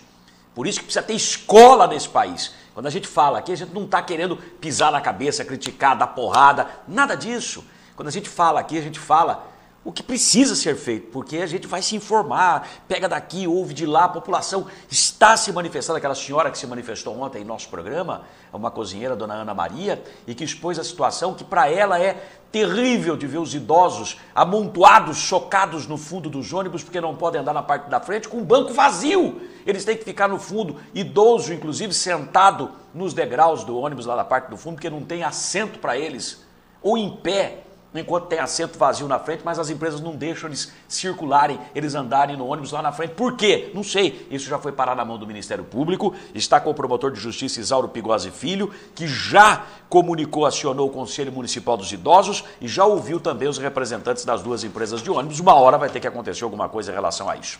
Por isso que precisa ter escola nesse país. Quando a gente fala aqui, a gente não está querendo pisar na cabeça, criticar, dar porrada, nada disso. Quando a gente fala aqui, a gente fala o que precisa ser feito, porque a gente vai se informar, pega daqui, ouve de lá, a população está se manifestando. Aquela senhora que se manifestou ontem em nosso programa, uma cozinheira, dona Ana Maria, e que expôs a situação que para ela é terrível de ver os idosos amontoados, chocados no fundo dos ônibus, porque não podem andar na parte da frente com o banco vazio. Eles têm que ficar no fundo, idoso inclusive sentado nos degraus do ônibus lá na parte do fundo, porque não tem assento para eles, ou em pé, enquanto tem assento vazio na frente, mas as empresas não deixam eles circularem, eles andarem no ônibus lá na frente. Por quê? Não sei. Isso já foi parar na mão do Ministério Público, está com o promotor de justiça Isauro Pigozzi Filho, que já comunicou, acionou o Conselho Municipal dos Idosos e já ouviu também os representantes das duas empresas de ônibus. Uma hora vai ter que acontecer alguma coisa em relação a isso.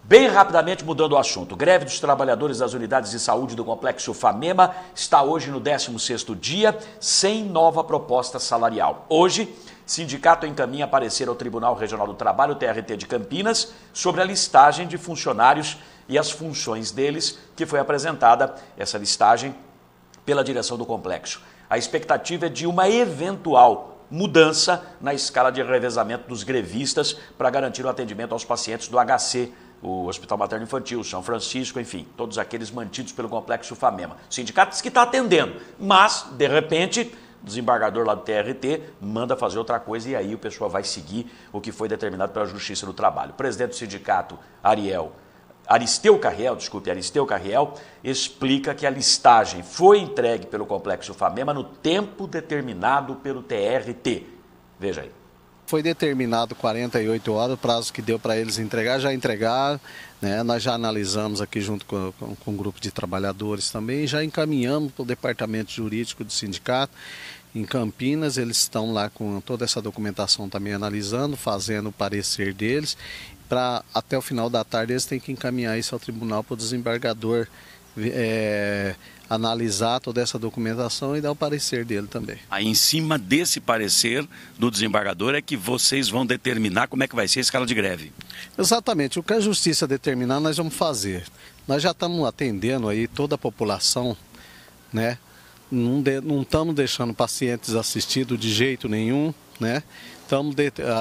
Bem rapidamente, mudando o assunto, greve dos trabalhadores das unidades de saúde do Complexo Famema está hoje no 16º dia, sem nova proposta salarial. Hoje, sindicato encaminha parecer ao Tribunal Regional do Trabalho, TRT de Campinas, sobre a listagem de funcionários e as funções deles, que foi apresentada, essa listagem, pela direção do complexo. A expectativa é de uma eventual mudança na escala de revezamento dos grevistas para garantir o atendimento aos pacientes do HC, o Hospital Materno Infantil, São Francisco, enfim, todos aqueles mantidos pelo Complexo Famema. O sindicato diz que está atendendo, mas, de repente, o desembargador lá do TRT manda fazer outra coisa e aí o pessoal vai seguir o que foi determinado pela Justiça do Trabalho. O presidente do sindicato, Aristeu Carriel, explica que a listagem foi entregue pelo Complexo Famema no tempo determinado pelo TRT. Veja aí. Foi determinado 48 horas, o prazo que deu para eles entregar, já entregaram, né? Nós já analisamos aqui junto com o grupo de trabalhadores também, já encaminhamos para o departamento jurídico do sindicato em Campinas, eles estão lá com toda essa documentação também analisando, fazendo o parecer deles, para até o final da tarde eles têm que encaminhar isso ao tribunal para o desembargador analisar toda essa documentação e dar o parecer dele também. Aí em cima desse parecer do desembargador é que vocês vão determinar como é que vai ser a escala de greve. Exatamente, o que a justiça determinar nós vamos fazer. Nós já estamos atendendo aí toda a população, né? Não estamos deixando pacientes assistidos de jeito nenhum, né? Estamos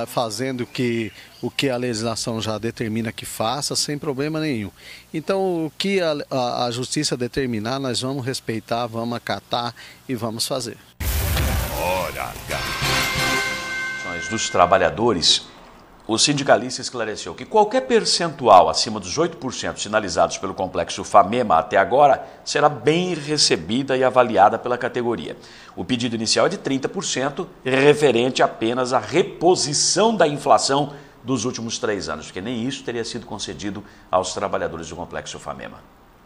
fazendo o que a legislação já determina que faça, sem problema nenhum. Então, o que a justiça determinar, nós vamos respeitar, vamos acatar e vamos fazer. Hora H. Dos trabalhadores, o sindicalista esclareceu que qualquer percentual acima dos 8% sinalizados pelo Complexo Famema até agora será bem recebida e avaliada pela categoria. O pedido inicial é de 30%, referente apenas à reposição da inflação dos últimos 3 anos, porque nem isso teria sido concedido aos trabalhadores do Complexo Famema.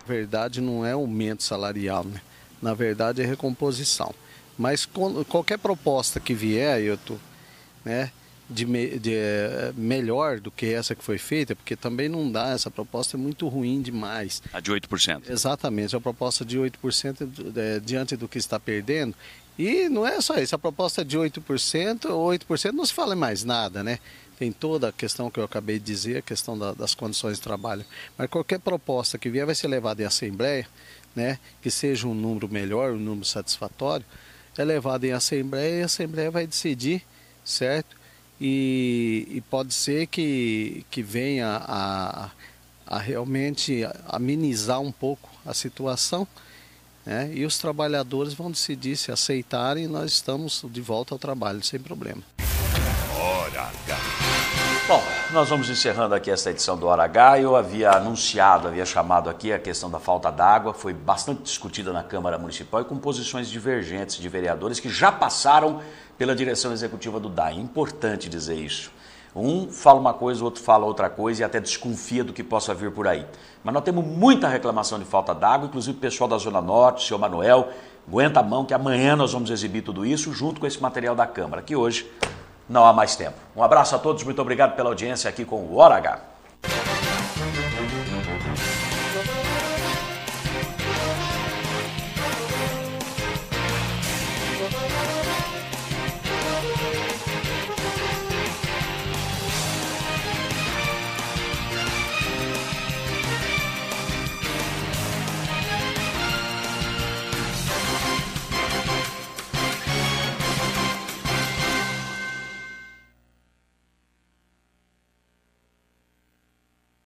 Na verdade, não é aumento salarial, né? Na verdade, é recomposição. Mas qualquer proposta que vier, Ailton, né? Melhor do que essa que foi feita, porque também não dá, essa proposta é muito ruim demais. A de 8%. Exatamente, a proposta de 8% diante do que está perdendo. E não é só isso, a proposta é de 8% não se fala mais nada, né? Tem toda a questão que eu acabei de dizer, a questão das condições de trabalho. Mas qualquer proposta que vier vai ser levada em assembleia, né? Que seja um número melhor, um número satisfatório, é levada em assembleia e a assembleia vai decidir, certo? E pode ser que venha a realmente amenizar um pouco a situação, né? E os trabalhadores vão decidir se aceitarem e nós estamos de volta ao trabalho, sem problema. Hora H. Bom, nós vamos encerrando aqui esta edição do Hora H. Eu havia chamado aqui a questão da falta d'água, foi bastante discutida na Câmara Municipal e com posições divergentes de vereadores que já passaram pela direção executiva do DAE. Importante dizer isso. Um fala uma coisa, o outro fala outra coisa e até desconfia do que possa vir por aí. Mas nós temos muita reclamação de falta d'água, inclusive o pessoal da Zona Norte, o senhor Manuel, aguenta a mão que amanhã nós vamos exibir tudo isso junto com esse material da Câmara, que hoje não há mais tempo. Um abraço a todos, muito obrigado pela audiência aqui com o Hora H.